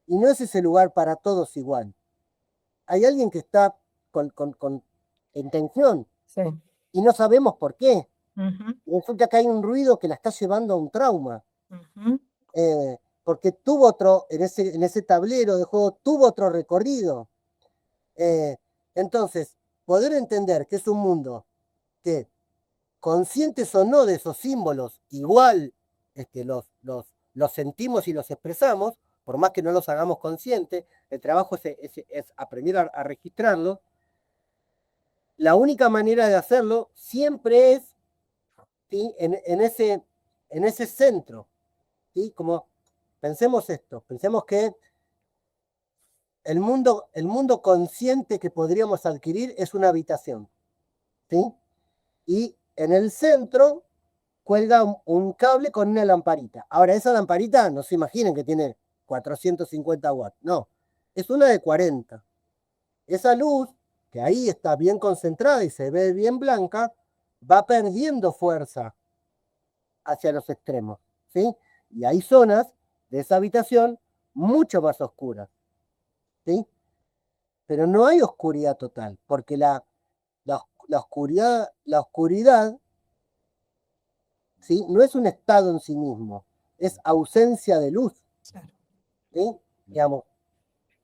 S2: y no es ese lugar para todos igual. Hay alguien que está con intención
S1: Sí.
S2: y no sabemos por qué.
S1: Ujú,
S2: Resulta que hay un ruido que la está llevando a un trauma.
S1: ujú.
S2: Porque tuvo otro, en ese tablero de juego, tuvo otro recorrido. Eh, entonces, poder entender que es un mundo que, conscientes o no de esos símbolos, igual los sentimos y los expresamos, por más que no los hagamos conscientes, el trabajo es aprender a registrarlo. La única manera de hacerlo siempre es, ¿sí? En ese centro, ¿sí? Como pensemos esto, pensemos que el mundo consciente que podríamos adquirir es una habitación, ¿sí? Y en el centro cuelga un cable con una lamparita. Ahora, esa lamparita, no se imaginen que tiene 450 watts, no, es una de 40. Esa luz, que ahí está bien concentrada y se ve bien blanca, va perdiendo fuerza hacia los extremos, ¿sí? Y hay zonas de esa habitación mucho más oscuras, ¿sí? Pero no hay oscuridad total, porque la oscuridad, ¿sí? No es un estado en sí mismo, es ausencia de luz,
S1: Claro.
S2: ¿sí? Digamos,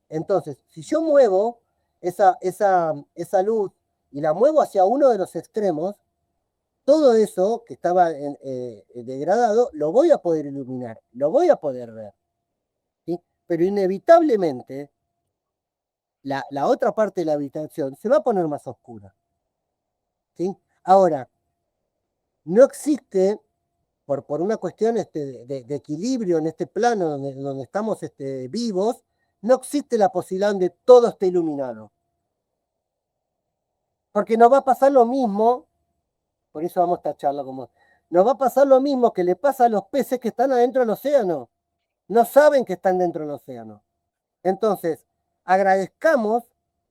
S2: entonces, si yo muevo esa luz y la muevo hacia uno de los extremos, todo eso que estaba degradado lo voy a poder iluminar, lo voy a poder ver, ¿sí? Pero inevitablemente la otra parte de la habitación se va a poner más oscura. ¿Sí? Ahora, no existe, por una cuestión de equilibrio en este plano donde estamos vivos, no existe la posibilidad donde todo esté iluminado. Porque nos va a pasar lo mismo, por eso vamos a esta charla como, nos va a pasar lo mismo que le pasa a los peces que están adentro del océano. No saben que están dentro del océano. Entonces, agradezcamos,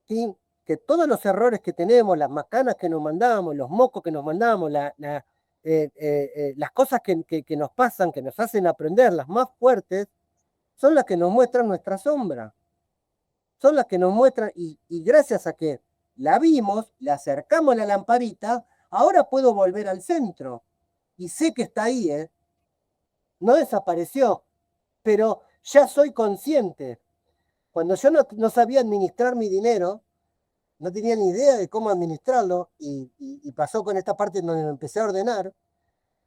S2: ¿sí?, que todos los errores que tenemos, las macanas que nos mandamos, los mocos que nos mandamos, las cosas que nos pasan, que nos hacen aprender, las más fuertes, son las que nos muestran nuestra sombra. Son las que nos muestran, y gracias a que la vimos, le acercamos la lamparita, ahora puedo volver al centro. Y sé que está ahí, no desapareció, pero ya soy consciente. Cuando yo no sabía administrar mi dinero, no tenía ni idea de cómo administrarlo, y pasó con esta parte donde me empecé a ordenar,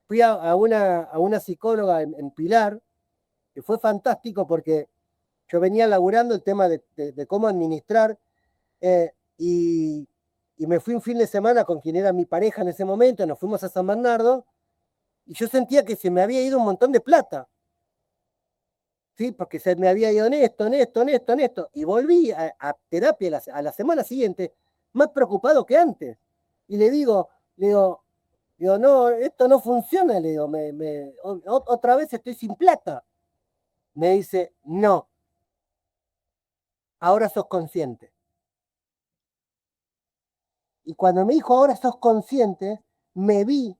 S2: fui a una psicóloga en Pilar, que fue fantástico porque yo venía laburando el tema de cómo administrar, y me fui un fin de semana con quien era mi pareja en ese momento, nos fuimos a San Bernardo, y yo sentía que se me había ido un montón de plata. ¿Sí? Porque se me había ido en esto, y volví a terapia a la semana siguiente más preocupado que antes. Y le digo, no, esto no funciona, le digo, otra vez estoy sin plata. Me dice, no, ahora sos consciente. Y cuando me dijo, ahora sos consciente, me vi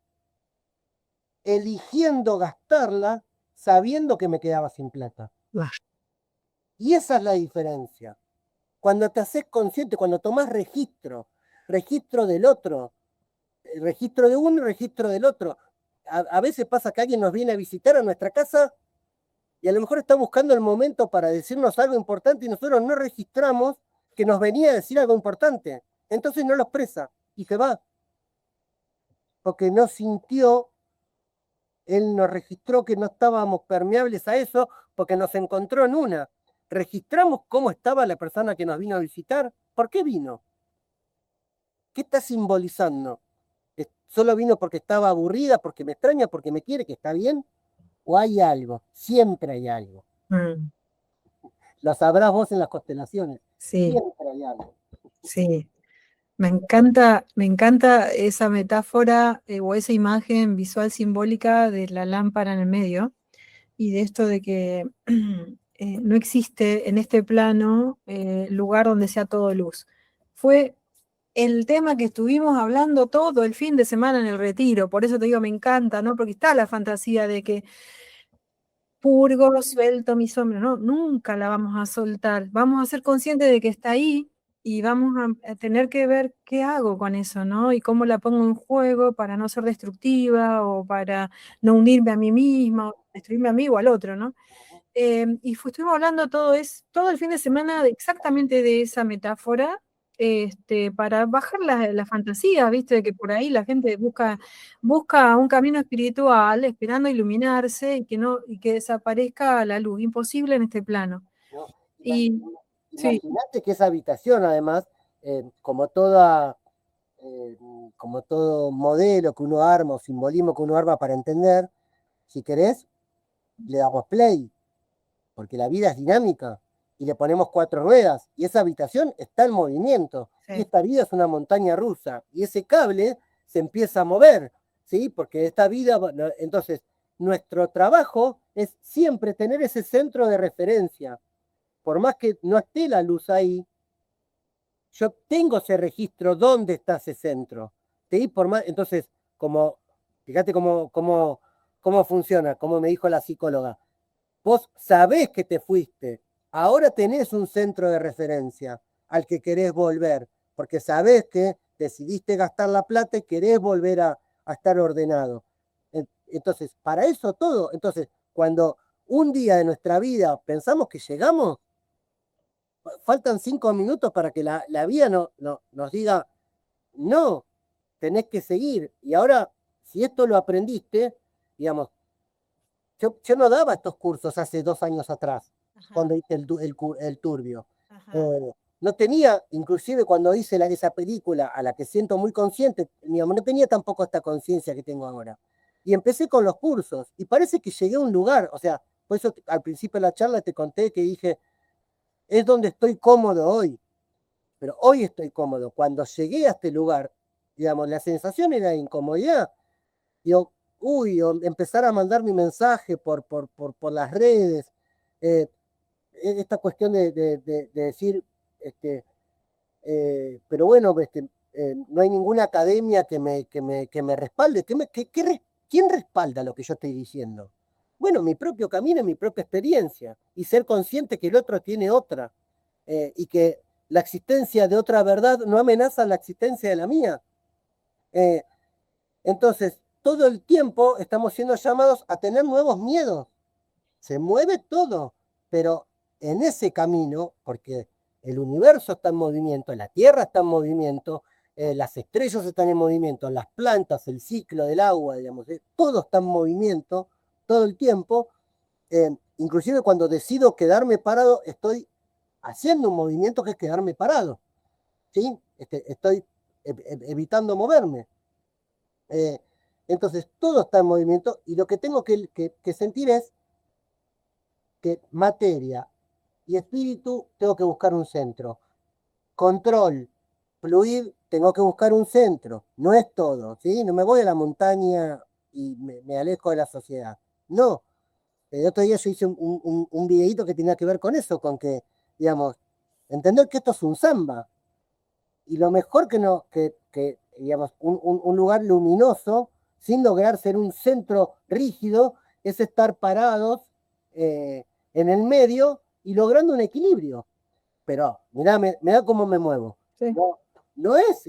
S2: eligiendo gastarla sabiendo que me quedaba sin plata. Y esa es la diferencia. Cuando te haces consciente, cuando tomás registro del otro, registro de uno y registro del otro. A veces pasa que alguien nos viene a visitar a nuestra casa y a lo mejor está buscando el momento para decirnos algo importante y nosotros no registramos que nos venía a decir algo importante. Entonces no lo expresa y se va. Porque no sintió, él nos registró que no estábamos permeables a eso porque nos encontró en una. Registramos cómo estaba la persona que nos vino a visitar. ¿Por qué vino? ¿Qué está simbolizando? ¿Solo vino porque estaba aburrida, porque me extraña, porque me quiere, que está bien? ¿O hay algo? Siempre hay algo. Lo sabrás vos en las constelaciones.
S1: Sí.
S2: Siempre hay algo.
S1: Sí. Me encanta esa metáfora o esa imagen visual simbólica de la lámpara en el medio y de esto de que no existe en este plano lugar donde sea todo luz. Fue el tema que estuvimos hablando todo el fin de semana en el retiro, por eso te digo, me encanta, ¿no? Porque está la fantasía de que purgo, suelto mi sombra, no, nunca la vamos a soltar, vamos a ser conscientes de que está ahí y vamos a tener que ver qué hago con eso, ¿no? Y cómo la pongo en juego para no ser destructiva o para no unirme a mí misma, o destruirme a mí o al otro, ¿no? Estuvimos hablando todo el fin de semana exactamente de esa metáfora, para bajar la fantasía, ¿viste? De que por ahí la gente busca un camino espiritual esperando iluminarse y que desaparezca la luz. Imposible en este plano.
S2: ¿No?
S1: Y sí,
S2: Imagínate que esa habitación, además, como todo modelo que uno arma o simbolismo que uno arma para entender, si querés, le damos play, porque la vida es dinámica, y le ponemos 4 ruedas, y esa habitación está en movimiento,
S1: sí.
S2: Y esta vida es una montaña rusa, y ese cable se empieza a mover, ¿sí? Porque esta vida, entonces, nuestro trabajo es siempre tener ese centro de referencia. Por más que no esté la luz ahí, yo tengo ese registro dónde está ese centro. ¿Sí? Entonces, fíjate cómo funciona, como me dijo la psicóloga. Vos sabés que te fuiste, ahora tenés un centro de referencia al que querés volver, porque sabés que decidiste gastar la plata y querés volver a estar ordenado. Entonces, para eso todo, entonces, cuando un día de nuestra vida pensamos que llegamos, faltan 5 minutos para que la vida nos diga, no, tenés que seguir. Y ahora, si esto lo aprendiste, digamos, yo no daba estos cursos hace 2 años atrás,
S1: Ajá,
S2: cuando hice el turbio.
S1: ajá.
S2: no tenía, inclusive cuando hice esa película a la que siento muy consciente, digamos, no tenía tampoco esta conciencia que tengo ahora. Y empecé con los cursos y parece que llegué a un lugar, o sea, por eso al principio de la charla te conté que dije, es donde estoy cómodo hoy, pero hoy estoy cómodo. Cuando llegué a este lugar, digamos, la sensación era de incomodidad. Digo, uy, o empezar a mandar mi mensaje por las redes, eh, esta cuestión de decir, pero bueno, no hay ninguna academia que me respalde. ¿Quién respalda lo que yo estoy diciendo? Bueno, mi propio camino, mi propia experiencia, y ser consciente que el otro tiene otra, y que la existencia de otra verdad no amenaza la existencia de la mía. Eh, entonces, todo el tiempo estamos siendo llamados a tener nuevos miedos. Se mueve todo, pero en ese camino, porque el universo está en movimiento, la Tierra está en movimiento, las estrellas están en movimiento, las plantas, el ciclo del agua, digamos, todo está en movimiento todo el tiempo. Inclusive cuando decido quedarme parado, estoy haciendo un movimiento que es quedarme parado, ¿sí? Estoy evitando moverme. Eh, entonces, todo está en movimiento y lo que tengo que sentir es que materia y espíritu tengo que buscar un centro. Control, fluir, tengo que buscar un centro. No es todo, ¿sí? No me voy a la montaña y me alejo de la sociedad. No. El otro día yo hice un videíto que tenía que ver con eso, con que, digamos, entender que esto es un samba. Y lo mejor que no, digamos, un lugar luminoso, sin lograr ser un centro rígido, es estar parados en el medio y logrando un equilibrio. Pero mirá cómo me muevo.
S1: Sí.
S2: No, no es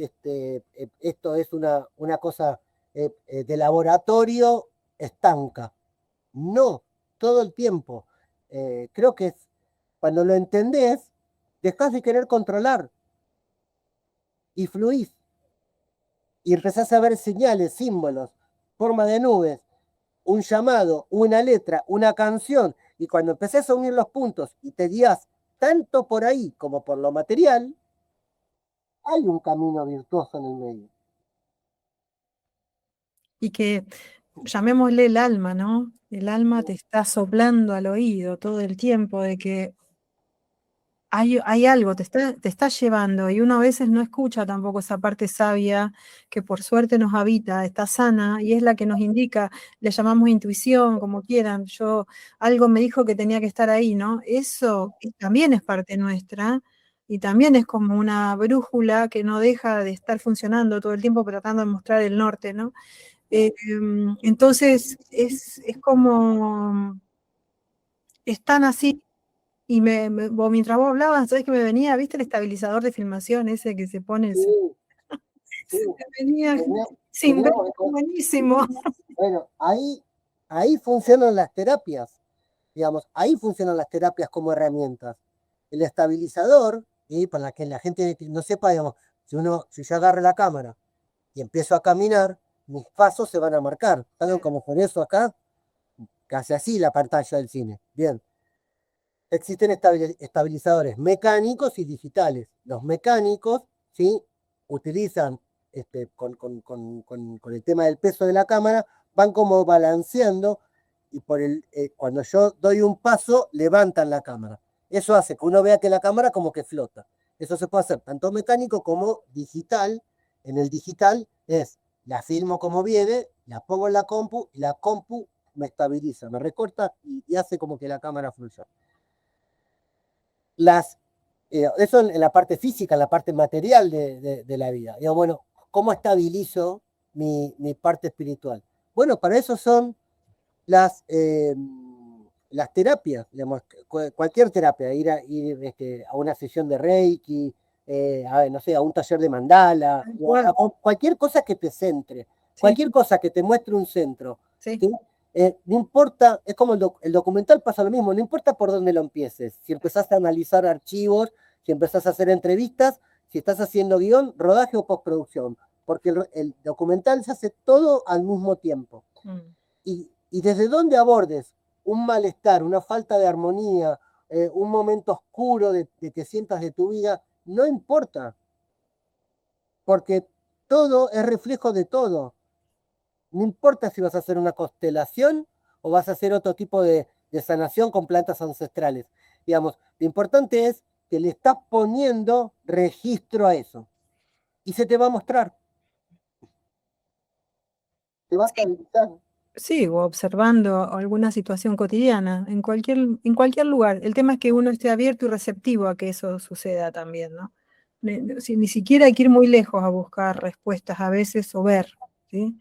S2: esto es una cosa de laboratorio estanca. No, todo el tiempo. Creo que cuando lo entendés, dejás de querer controlar y fluís. Y empezás a ver señales, símbolos, forma de nubes, un llamado, una letra, una canción. Y cuando empezás a unir los puntos y te guías tanto por ahí como por lo material, hay un camino virtuoso en el medio.
S1: Y que llamémosle el alma, ¿no? El alma te está soplando al oído todo el tiempo de que hay algo, te está llevando y uno a veces no escucha tampoco esa parte sabia que por suerte nos habita, está sana y es la que nos indica, le llamamos intuición, como quieran. Algo me dijo que tenía que estar ahí, ¿no? Eso también es parte nuestra y también es como una brújula que no deja de estar funcionando todo el tiempo tratando de mostrar el norte, ¿no? Entonces es como, están así. Y mientras vos hablabas, ¿sabés que me venía? ¿Viste el estabilizador de filmación ese que se pone?
S2: Sí, sí.
S1: Se me venía sin ver,
S2: Tenemos,
S1: buenísimo.
S2: bueno, ahí funcionan las terapias, digamos, ahí funcionan las terapias como herramientas. El estabilizador, y para que la gente no sepa, digamos, si yo agarro la cámara y empiezo a caminar, mis pasos se van a marcar. ¿Saben como por eso acá? Que hace así la pantalla del cine. Bien. Existen estabilizadores mecánicos y digitales. Los mecánicos, ¿sí? Utilizan, con el tema del peso de la cámara, van como balanceando y cuando yo doy un paso, levantan la cámara. Eso hace que uno vea que la cámara como que flota. Eso se puede hacer tanto mecánico como digital. En el digital la filmo como viene, la pongo en la compu y la compu me estabiliza, me recorta y hace como que la cámara fluya. Eso en la parte física, en la parte material de la vida. Digo, bueno, ¿cómo estabilizo mi parte espiritual? Bueno, para eso son las terapias, digamos, cualquier terapia, ir a una sesión de Reiki, no sé, a un taller de mandala, cualquier cosa que te centre,
S1: Sí.
S2: cualquier cosa que te muestre un centro.
S1: Sí.
S2: ¿Sí? No importa, es como el documental pasa lo mismo, no importa por dónde lo empieces, si empezás a analizar archivos, si empezás a hacer entrevistas, si estás haciendo guión, rodaje o postproducción, porque el documental se hace todo al mismo tiempo. Y desde donde abordes un malestar, una falta de armonía, un momento oscuro de que sientas de tu vida, no importa, porque todo es reflejo de todo. No importa si vas a hacer una constelación o vas a hacer otro tipo de sanación con plantas ancestrales. Digamos, lo importante es que le estás poniendo registro a eso. Y se te va a mostrar. Te va a estabilizar.
S1: Sí, o observando alguna situación cotidiana, en cualquier lugar. El tema es que uno esté abierto y receptivo a que eso suceda también, ¿no? Ni siquiera hay que ir muy lejos a buscar respuestas a veces o ver, ¿sí?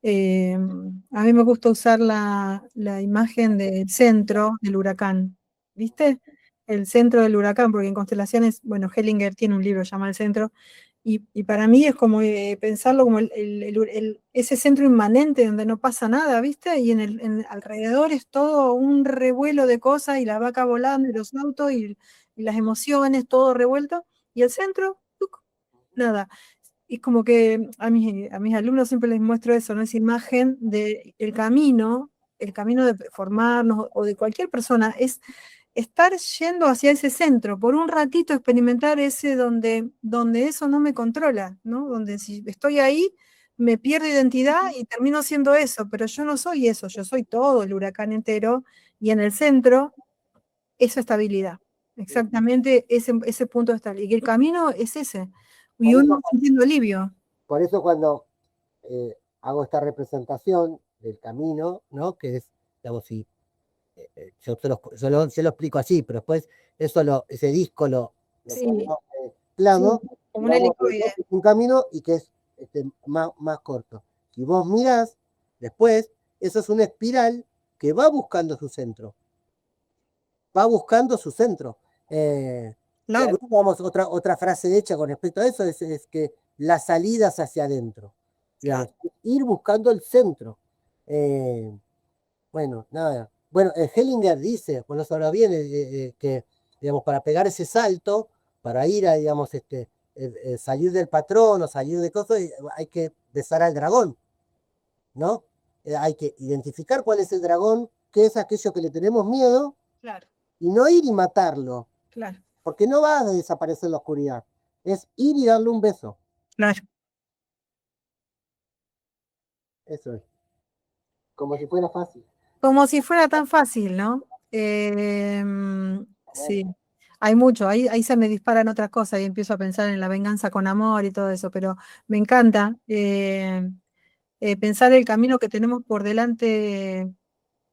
S1: A mí me gusta usar la imagen del centro del huracán, ¿viste? El centro del huracán, porque en constelaciones, bueno, Hellinger tiene un libro llamado El Centro, y para mí es como pensarlo como ese centro inmanente donde no pasa nada, ¿viste? Y alrededor es todo un revuelo de cosas y la vaca volando y los autos y las emociones, todo revuelto. Y el centro, ¡tuc! Nada. Y como que a mis alumnos siempre les muestro eso, ¿no? Esa imagen del el camino de formarnos o de cualquier persona, es estar yendo hacia ese centro, por un ratito experimentar ese donde eso no me controla, ¿no? Donde si estoy ahí, me pierdo identidad y termino siendo eso, pero yo no soy eso, yo soy todo el huracán entero, y en el centro, esa estabilidad, exactamente ese punto de estabilidad. Y el camino es ese, y
S2: Por eso,
S1: uno sintiendo alivio.
S2: por eso cuando hago esta representación del camino, ¿no? Que es, digamos, si yo lo explico así, pero después ese disco lo
S1: Sí,
S2: ponemos
S1: sí,
S2: plano y
S1: como un
S2: vamos viendo
S1: helicoide.
S2: que es un camino y que es más corto. Si vos mirás, después, eso es una espiral que va buscando su centro. Va buscando su centro. Y
S1: Claro,
S2: además, vamos, otra frase hecha con respecto a eso es que la salida es hacia adentro. Digamos, ir buscando el centro. Eh, bueno, nada. Bueno, Hellinger dice, bueno, eso ahora viene, que, digamos, para pegar ese salto, para ir a, digamos, salir del patrón o salir de cosas, hay que besar al dragón, ¿no? Hay que identificar cuál es el dragón, qué es aquello que le tenemos miedo,
S1: claro,
S2: y no ir y matarlo,
S1: claro,
S2: porque no va a desaparecer la oscuridad. Es ir y darle un beso.
S1: claro.
S2: Eso es. Como si fuera fácil.
S1: Como si fuera tan fácil, ¿no?
S2: Bueno,
S1: Sí, hay mucho, ahí se me disparan otras cosas y empiezo a pensar en la venganza con amor y todo eso, pero me encanta pensar el camino que tenemos por delante.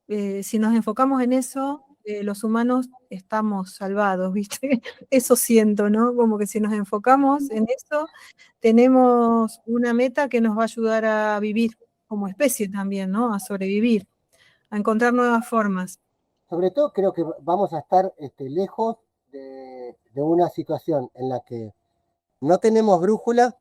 S1: Si nos enfocamos en eso, los humanos estamos salvados, ¿viste? Eso siento, ¿no? Como que si nos enfocamos en eso, tenemos una meta que nos va a ayudar a vivir como especie también, ¿no? A sobrevivir, a encontrar nuevas formas.
S2: sobre todo creo que vamos a estar lejos de una situación en la que no tenemos brújula,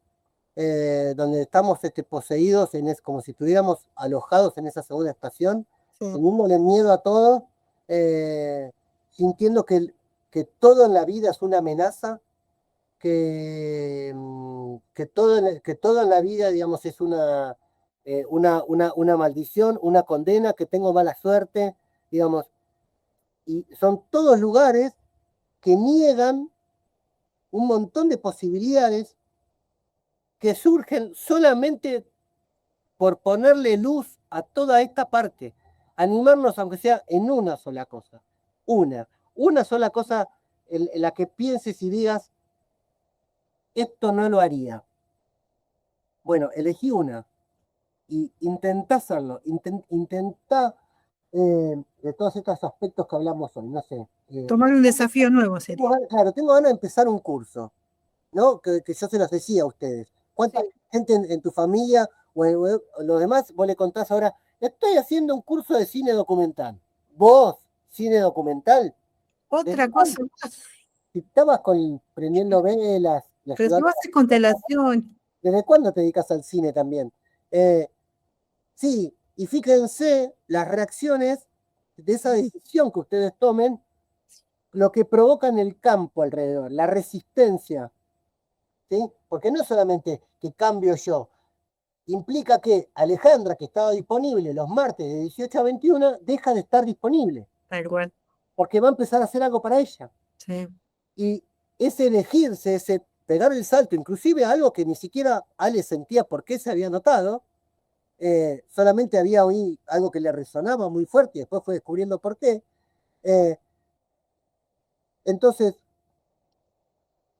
S2: donde estamos poseídos, como si estuviéramos alojados en esa segunda estación,
S1: Sí,
S2: teniéndole miedo a todo, eh, sintiendo que todo en la vida es una amenaza, que todo en la vida, digamos, es una maldición, una condena, que tengo mala suerte, digamos, y son todos lugares que niegan un montón de posibilidades que surgen solamente por ponerle luz a toda esta parte, animarnos aunque sea en una sola cosa, una sola cosa en la que pienses y digas, esto no lo haría. Bueno, elegí una y intentá hacerlo, intentá de todos estos aspectos que hablamos hoy, no sé.
S1: tomar un desafío nuevo sería.
S2: Claro, tengo ganas de empezar un curso, ¿no? Que yo se los decía a ustedes. ¿Cuánta
S1: Sí.
S2: gente en tu familia o los demás vos le contás ahora, estoy haciendo un curso de cine documental? ¿Vos, cine documental? ¿Desde
S1: Otra cosa
S2: cuándo?
S1: más,
S2: Si estabas prendiendo velas y
S1: pero si
S2: ayudando
S1: vos
S2: a
S1: haces
S2: la gente,
S1: constelación,
S2: ¿desde cuándo te dedicas al cine también? Eh, sí, y fíjense las reacciones de esa decisión que ustedes tomen, lo que provoca en el campo alrededor, la resistencia, ¿sí? Porque no solamente que cambio yo, implica que Alejandra, que estaba disponible los martes de 18 a 21, deja de estar disponible,
S1: tal cual,
S2: porque va a empezar a hacer algo para ella.
S1: sí.
S2: Y ese elegirse, ese pegar el salto, inclusive algo que ni siquiera Ale sentía por qué se había notado, solamente había oído algo que le resonaba muy fuerte y después fue descubriendo por qué. Eh, entonces,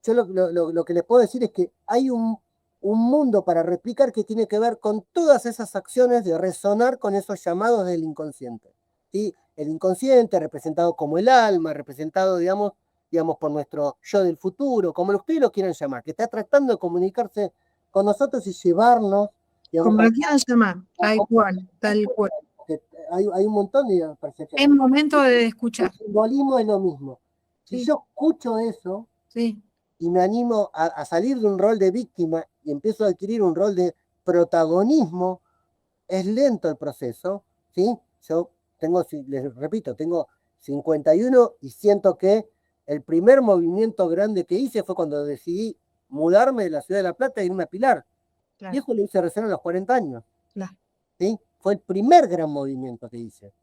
S2: yo lo que les puedo decir es que hay un mundo para replicar que tiene que ver con todas esas acciones de resonar con esos llamados del inconsciente. ¿Sí? El inconsciente representado como el alma, representado, digamos, por nuestro yo del futuro, como ustedes lo quieran llamar, que está tratando de comunicarse con nosotros y llevarnos, digamos,
S1: Como lo quieran llamar, tal cual, tal cual.
S2: hay un montón de
S1: Es
S2: percepciones.
S1: momento de
S2: El
S1: escuchar.
S2: simbolismo es lo mismo. Si
S1: Sí,
S2: yo escucho eso,
S1: sí,
S2: y me animo a salir de un rol de víctima y empiezo a adquirir un rol de protagonismo, es lento el proceso, ¿sí? Yo tengo, les repito, tengo 51 y siento que el primer movimiento grande que hice fue cuando decidí mudarme de la ciudad de La Plata e irme a Pilar. Y
S1: claro,
S2: eso lo hice recién a los 40 años,
S1: claro.
S2: ¿sí? Fue el primer gran movimiento que hice.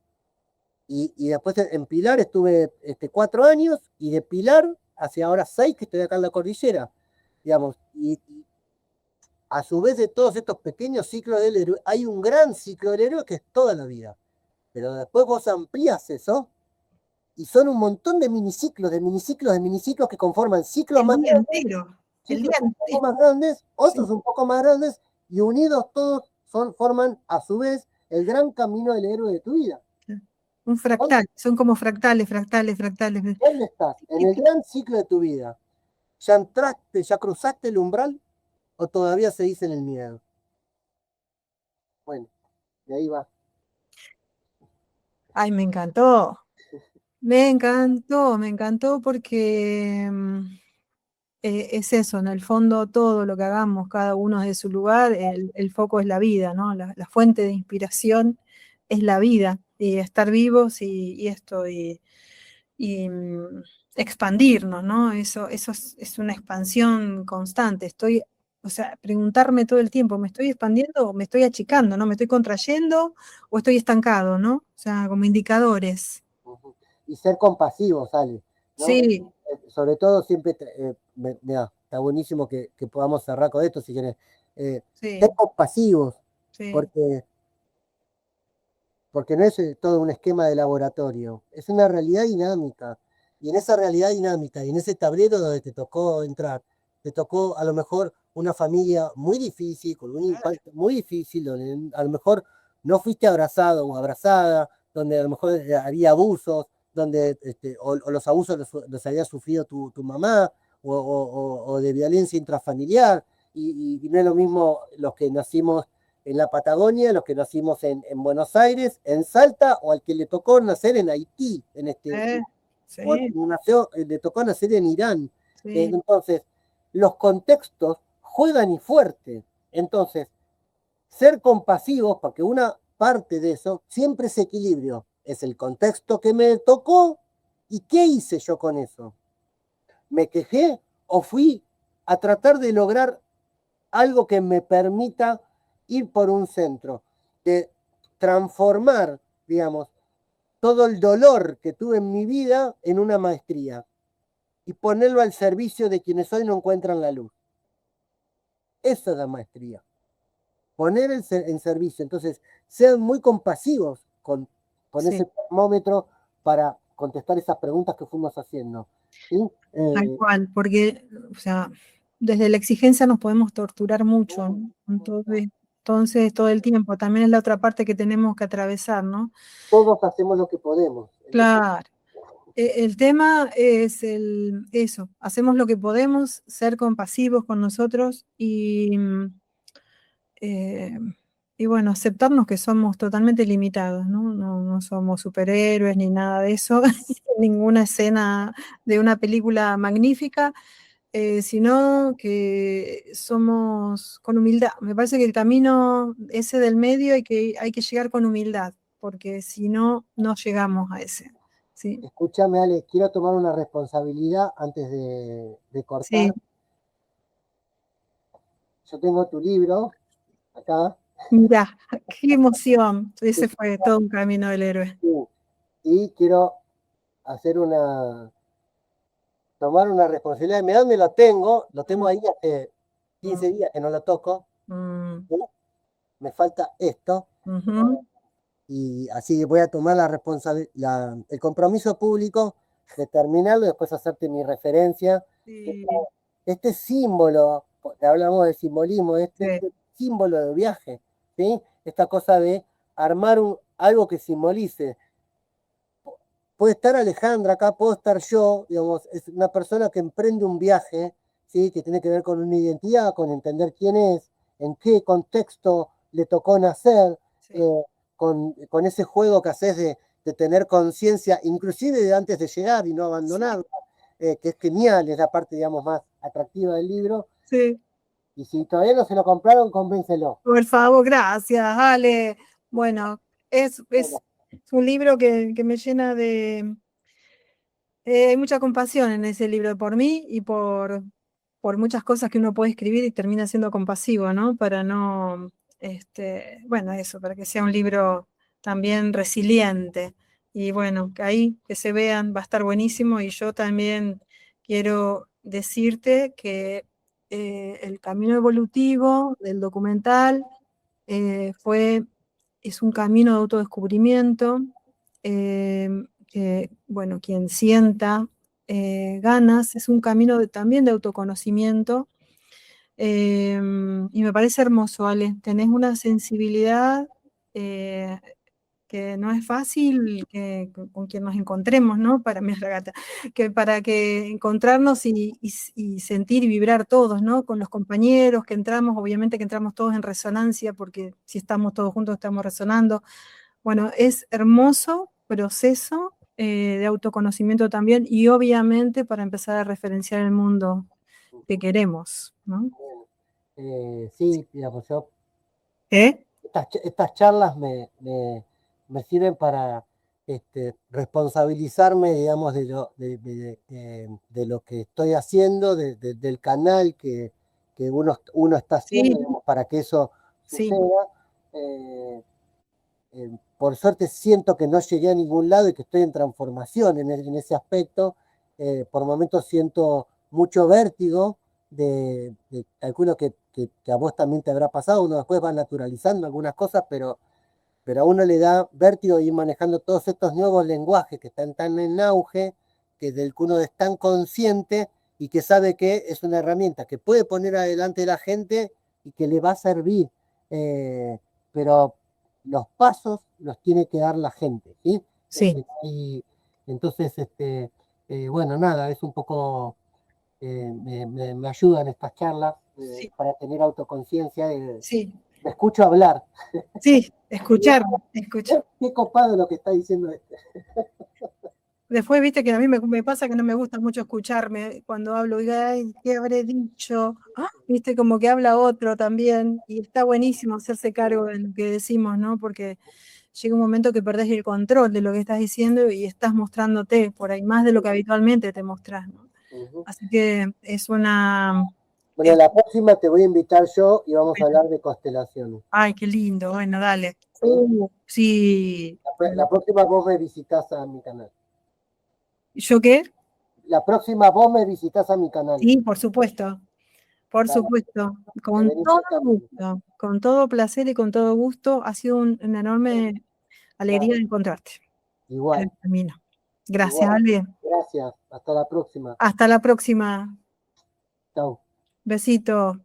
S2: Y después en Pilar estuve 4 años y de Pilar hacia ahora 6 que estoy acá en la cordillera, digamos. Y a su vez de todos estos pequeños ciclos del héroe, hay un gran ciclo del héroe que es toda la vida. Pero después vos amplías eso y son un montón de miniciclos, de miniciclos, de miniciclos que conforman ciclos
S1: El
S2: más
S1: día
S2: grandes,
S1: entero, el día
S2: ciclos un poco
S1: entero.
S2: más grandes,
S1: Sí,
S2: otros un poco más grandes, y unidos todos forman a su vez el gran camino del héroe de tu vida.
S1: sí. Un fractal, son como fractales, fractales, fractales.
S2: ¿Dónde estás? En el gran ciclo de tu vida. ¿Ya entraste, ya cruzaste el umbral o todavía seguís en el miedo? Bueno, de ahí va.
S1: Ay, me encantó porque es eso, en el fondo todo lo que hagamos, cada uno de su lugar, el foco es la vida, ¿no? La fuente de inspiración es la vida, y estar vivos y esto, y expandirnos, ¿no? Eso es una expansión constante. O sea, preguntarme todo el tiempo, ¿me estoy expandiendo o me estoy achicando, ¿no? ¿Me estoy contrayendo o estoy estancado, ¿no? O sea, como indicadores.
S2: Y ser compasivo, sale, ¿no?
S1: Sí,
S2: Sobre todo siempre, mirá, está buenísimo que podamos cerrar con esto, si querés. Ser
S1: sí,
S2: compasivos,
S1: sí,
S2: porque, porque no es todo un esquema de laboratorio, es una realidad dinámica. Y en esa realidad dinámica y en ese tablero donde te tocó entrar, te tocó a lo mejor una familia muy difícil, con un
S1: claro,
S2: impacto muy difícil, donde a lo mejor no fuiste abrazado o abrazada, donde a lo mejor había abusos, donde o los abusos los había sufrido tu mamá, o de violencia intrafamiliar, y no es lo mismo los que nacimos en la Patagonia, los que nacimos en Buenos Aires, en Salta, o al que le tocó nacer en Haití, o
S1: sí,
S2: le tocó nacer en Irán.
S1: sí,
S2: Entonces, los contextos juegan y fuerte. Entonces, ser compasivos, porque una parte de eso siempre es equilibrio. Es el contexto que me tocó y qué hice yo con eso. ¿Me quejé o fui a tratar de lograr algo que me permita ir por un centro, de transformar, digamos, todo el dolor que tuve en mi vida en una maestría y ponerlo al servicio de quienes hoy no encuentran la luz? Esa es la maestría, poner en servicio. Entonces, sean muy compasivos con ese
S1: sí,
S2: termómetro para contestar esas preguntas que fuimos haciendo. ¿Sí?
S1: tal cual, porque, o sea, desde la exigencia nos podemos torturar mucho,
S2: Uh,
S1: ¿no? Entonces, todo el tiempo, también es la otra parte que tenemos que atravesar, ¿no?
S2: Todos hacemos lo que podemos.
S1: Claro. El tema es eso, hacemos lo que podemos, ser compasivos con nosotros eh, y bueno, aceptarnos que somos totalmente limitados, ¿no? No somos superhéroes ni nada de eso, ninguna escena de una película magnífica, sino que somos con humildad. Me parece que el camino ese del medio hay que llegar con humildad, porque si no, no llegamos a ese. Sí,
S2: Escúchame, Ale, quiero tomar una responsabilidad antes de cortar.
S1: sí.
S2: Yo tengo tu libro acá
S1: Mira, qué emoción. Ese fue todo un camino del héroe.
S2: y quiero hacer tomar una responsabilidad. ¿De dónde lo tengo? Lo tengo ahí hace
S1: Mm,
S2: 15 días que no lo toco.
S1: mm,
S2: Me falta esto.
S1: ujú.
S2: Y así voy a tomar el compromiso público de terminarlo y después hacerte mi referencia.
S1: Sí,
S2: Este símbolo, porque hablamos de simbolismo,
S1: sí,
S2: este símbolo de viaje, ¿sí? Esta cosa de armar algo que simbolice. Puede estar Alejandra acá, puedo estar yo, digamos, es una persona que emprende un viaje, ¿sí? Que tiene que ver con una identidad, con entender quién es, en qué contexto le tocó nacer,
S1: sí.
S2: eh, con ese juego que haces de tener conciencia, inclusive de antes de llegar y no abandonarla, que es genial, es la parte, digamos, más atractiva del libro.
S1: Sí,
S2: Y si todavía no se lo compraron, convéncelo.
S1: por favor, gracias, Ale. Bueno,
S2: Bueno,
S1: es un libro que me llena de... hay mucha compasión en ese libro por mí y por muchas cosas que uno puede escribir y termina siendo compasivo, ¿no? Para no, bueno, eso, para que sea un libro también resiliente. Y bueno, que ahí que se vean va a estar buenísimo y yo también quiero decirte que el camino evolutivo del documental es un camino de autodescubrimiento, que, bueno, quien sienta ganas, es un camino también de autoconocimiento, y me parece hermoso, Ale, tenés una sensibilidad eh, que no es fácil con quien nos encontremos, ¿no? Para mí es la gata, que para que encontrarnos y sentir y vibrar todos, ¿no? Con los compañeros que entramos, obviamente que entramos todos en resonancia, porque si estamos todos juntos estamos resonando. Bueno, es hermoso proceso de autoconocimiento también y obviamente para empezar a referenciar el mundo que queremos, ¿no?
S2: sí, digamos, yo
S1: ¿Eh?
S2: estas charlas me sirven para responsabilizarme, digamos, de lo que estoy haciendo, del canal que uno está haciendo,
S1: Sí,
S2: digamos, para que eso
S1: sí,
S2: suceda. Eh, por suerte siento que no llegué a ningún lado y que estoy en transformación en ese aspecto. Por momentos siento mucho vértigo calculo que a vos también te habrá pasado, uno después va naturalizando algunas cosas, pero a uno le da vértigo ir manejando todos estos nuevos lenguajes que están tan en auge, que del que uno es tan consciente y que sabe que es una herramienta que puede poner adelante la gente y que le va a servir. Pero los pasos los tiene que dar la gente, ¿sí?
S1: sí,
S2: Y entonces, bueno, nada, es un poco, me ayudan estas charlas
S1: sí,
S2: para tener autoconciencia.
S1: sí,
S2: Me escucho hablar.
S1: sí,
S2: Y
S1: escuchar, escuchar.
S2: qué copado lo que está diciendo este.
S1: Después, viste que a mí me pasa que no me gusta mucho escucharme cuando hablo, digo, ay, ¿qué habré dicho? Ah, viste, como que habla otro también, y está buenísimo hacerse cargo de lo que decimos, ¿no? Porque llega un momento que perdés el control de lo que estás diciendo y estás mostrándote por ahí más de lo que habitualmente te mostrás, ¿no?
S2: Ujú.
S1: Así que es una...
S2: Bueno,
S1: es-
S2: la próxima te voy a invitar yo y vamos a
S1: bueno,
S2: hablar de constelaciones.
S1: ay, qué lindo, bueno, dale.
S2: ¿Sí?
S1: Sí.
S2: La próxima vos me visitás a mi canal.
S1: ¿Yo qué?
S2: La próxima vos me visitás a mi canal.
S1: Sí, por supuesto. Por
S2: Dale,
S1: supuesto,
S2: te
S1: con
S2: venís
S1: todo
S2: acá.
S1: gusto, con todo placer y con todo gusto. Ha sido una enorme alegría
S2: Dale,
S1: de encontrarte en
S2: igual,
S1: el camino. Gracias,
S2: igual.
S1: Ale.
S2: Gracias. Hasta la próxima.
S1: Hasta la próxima.
S2: Chau.
S1: Besito.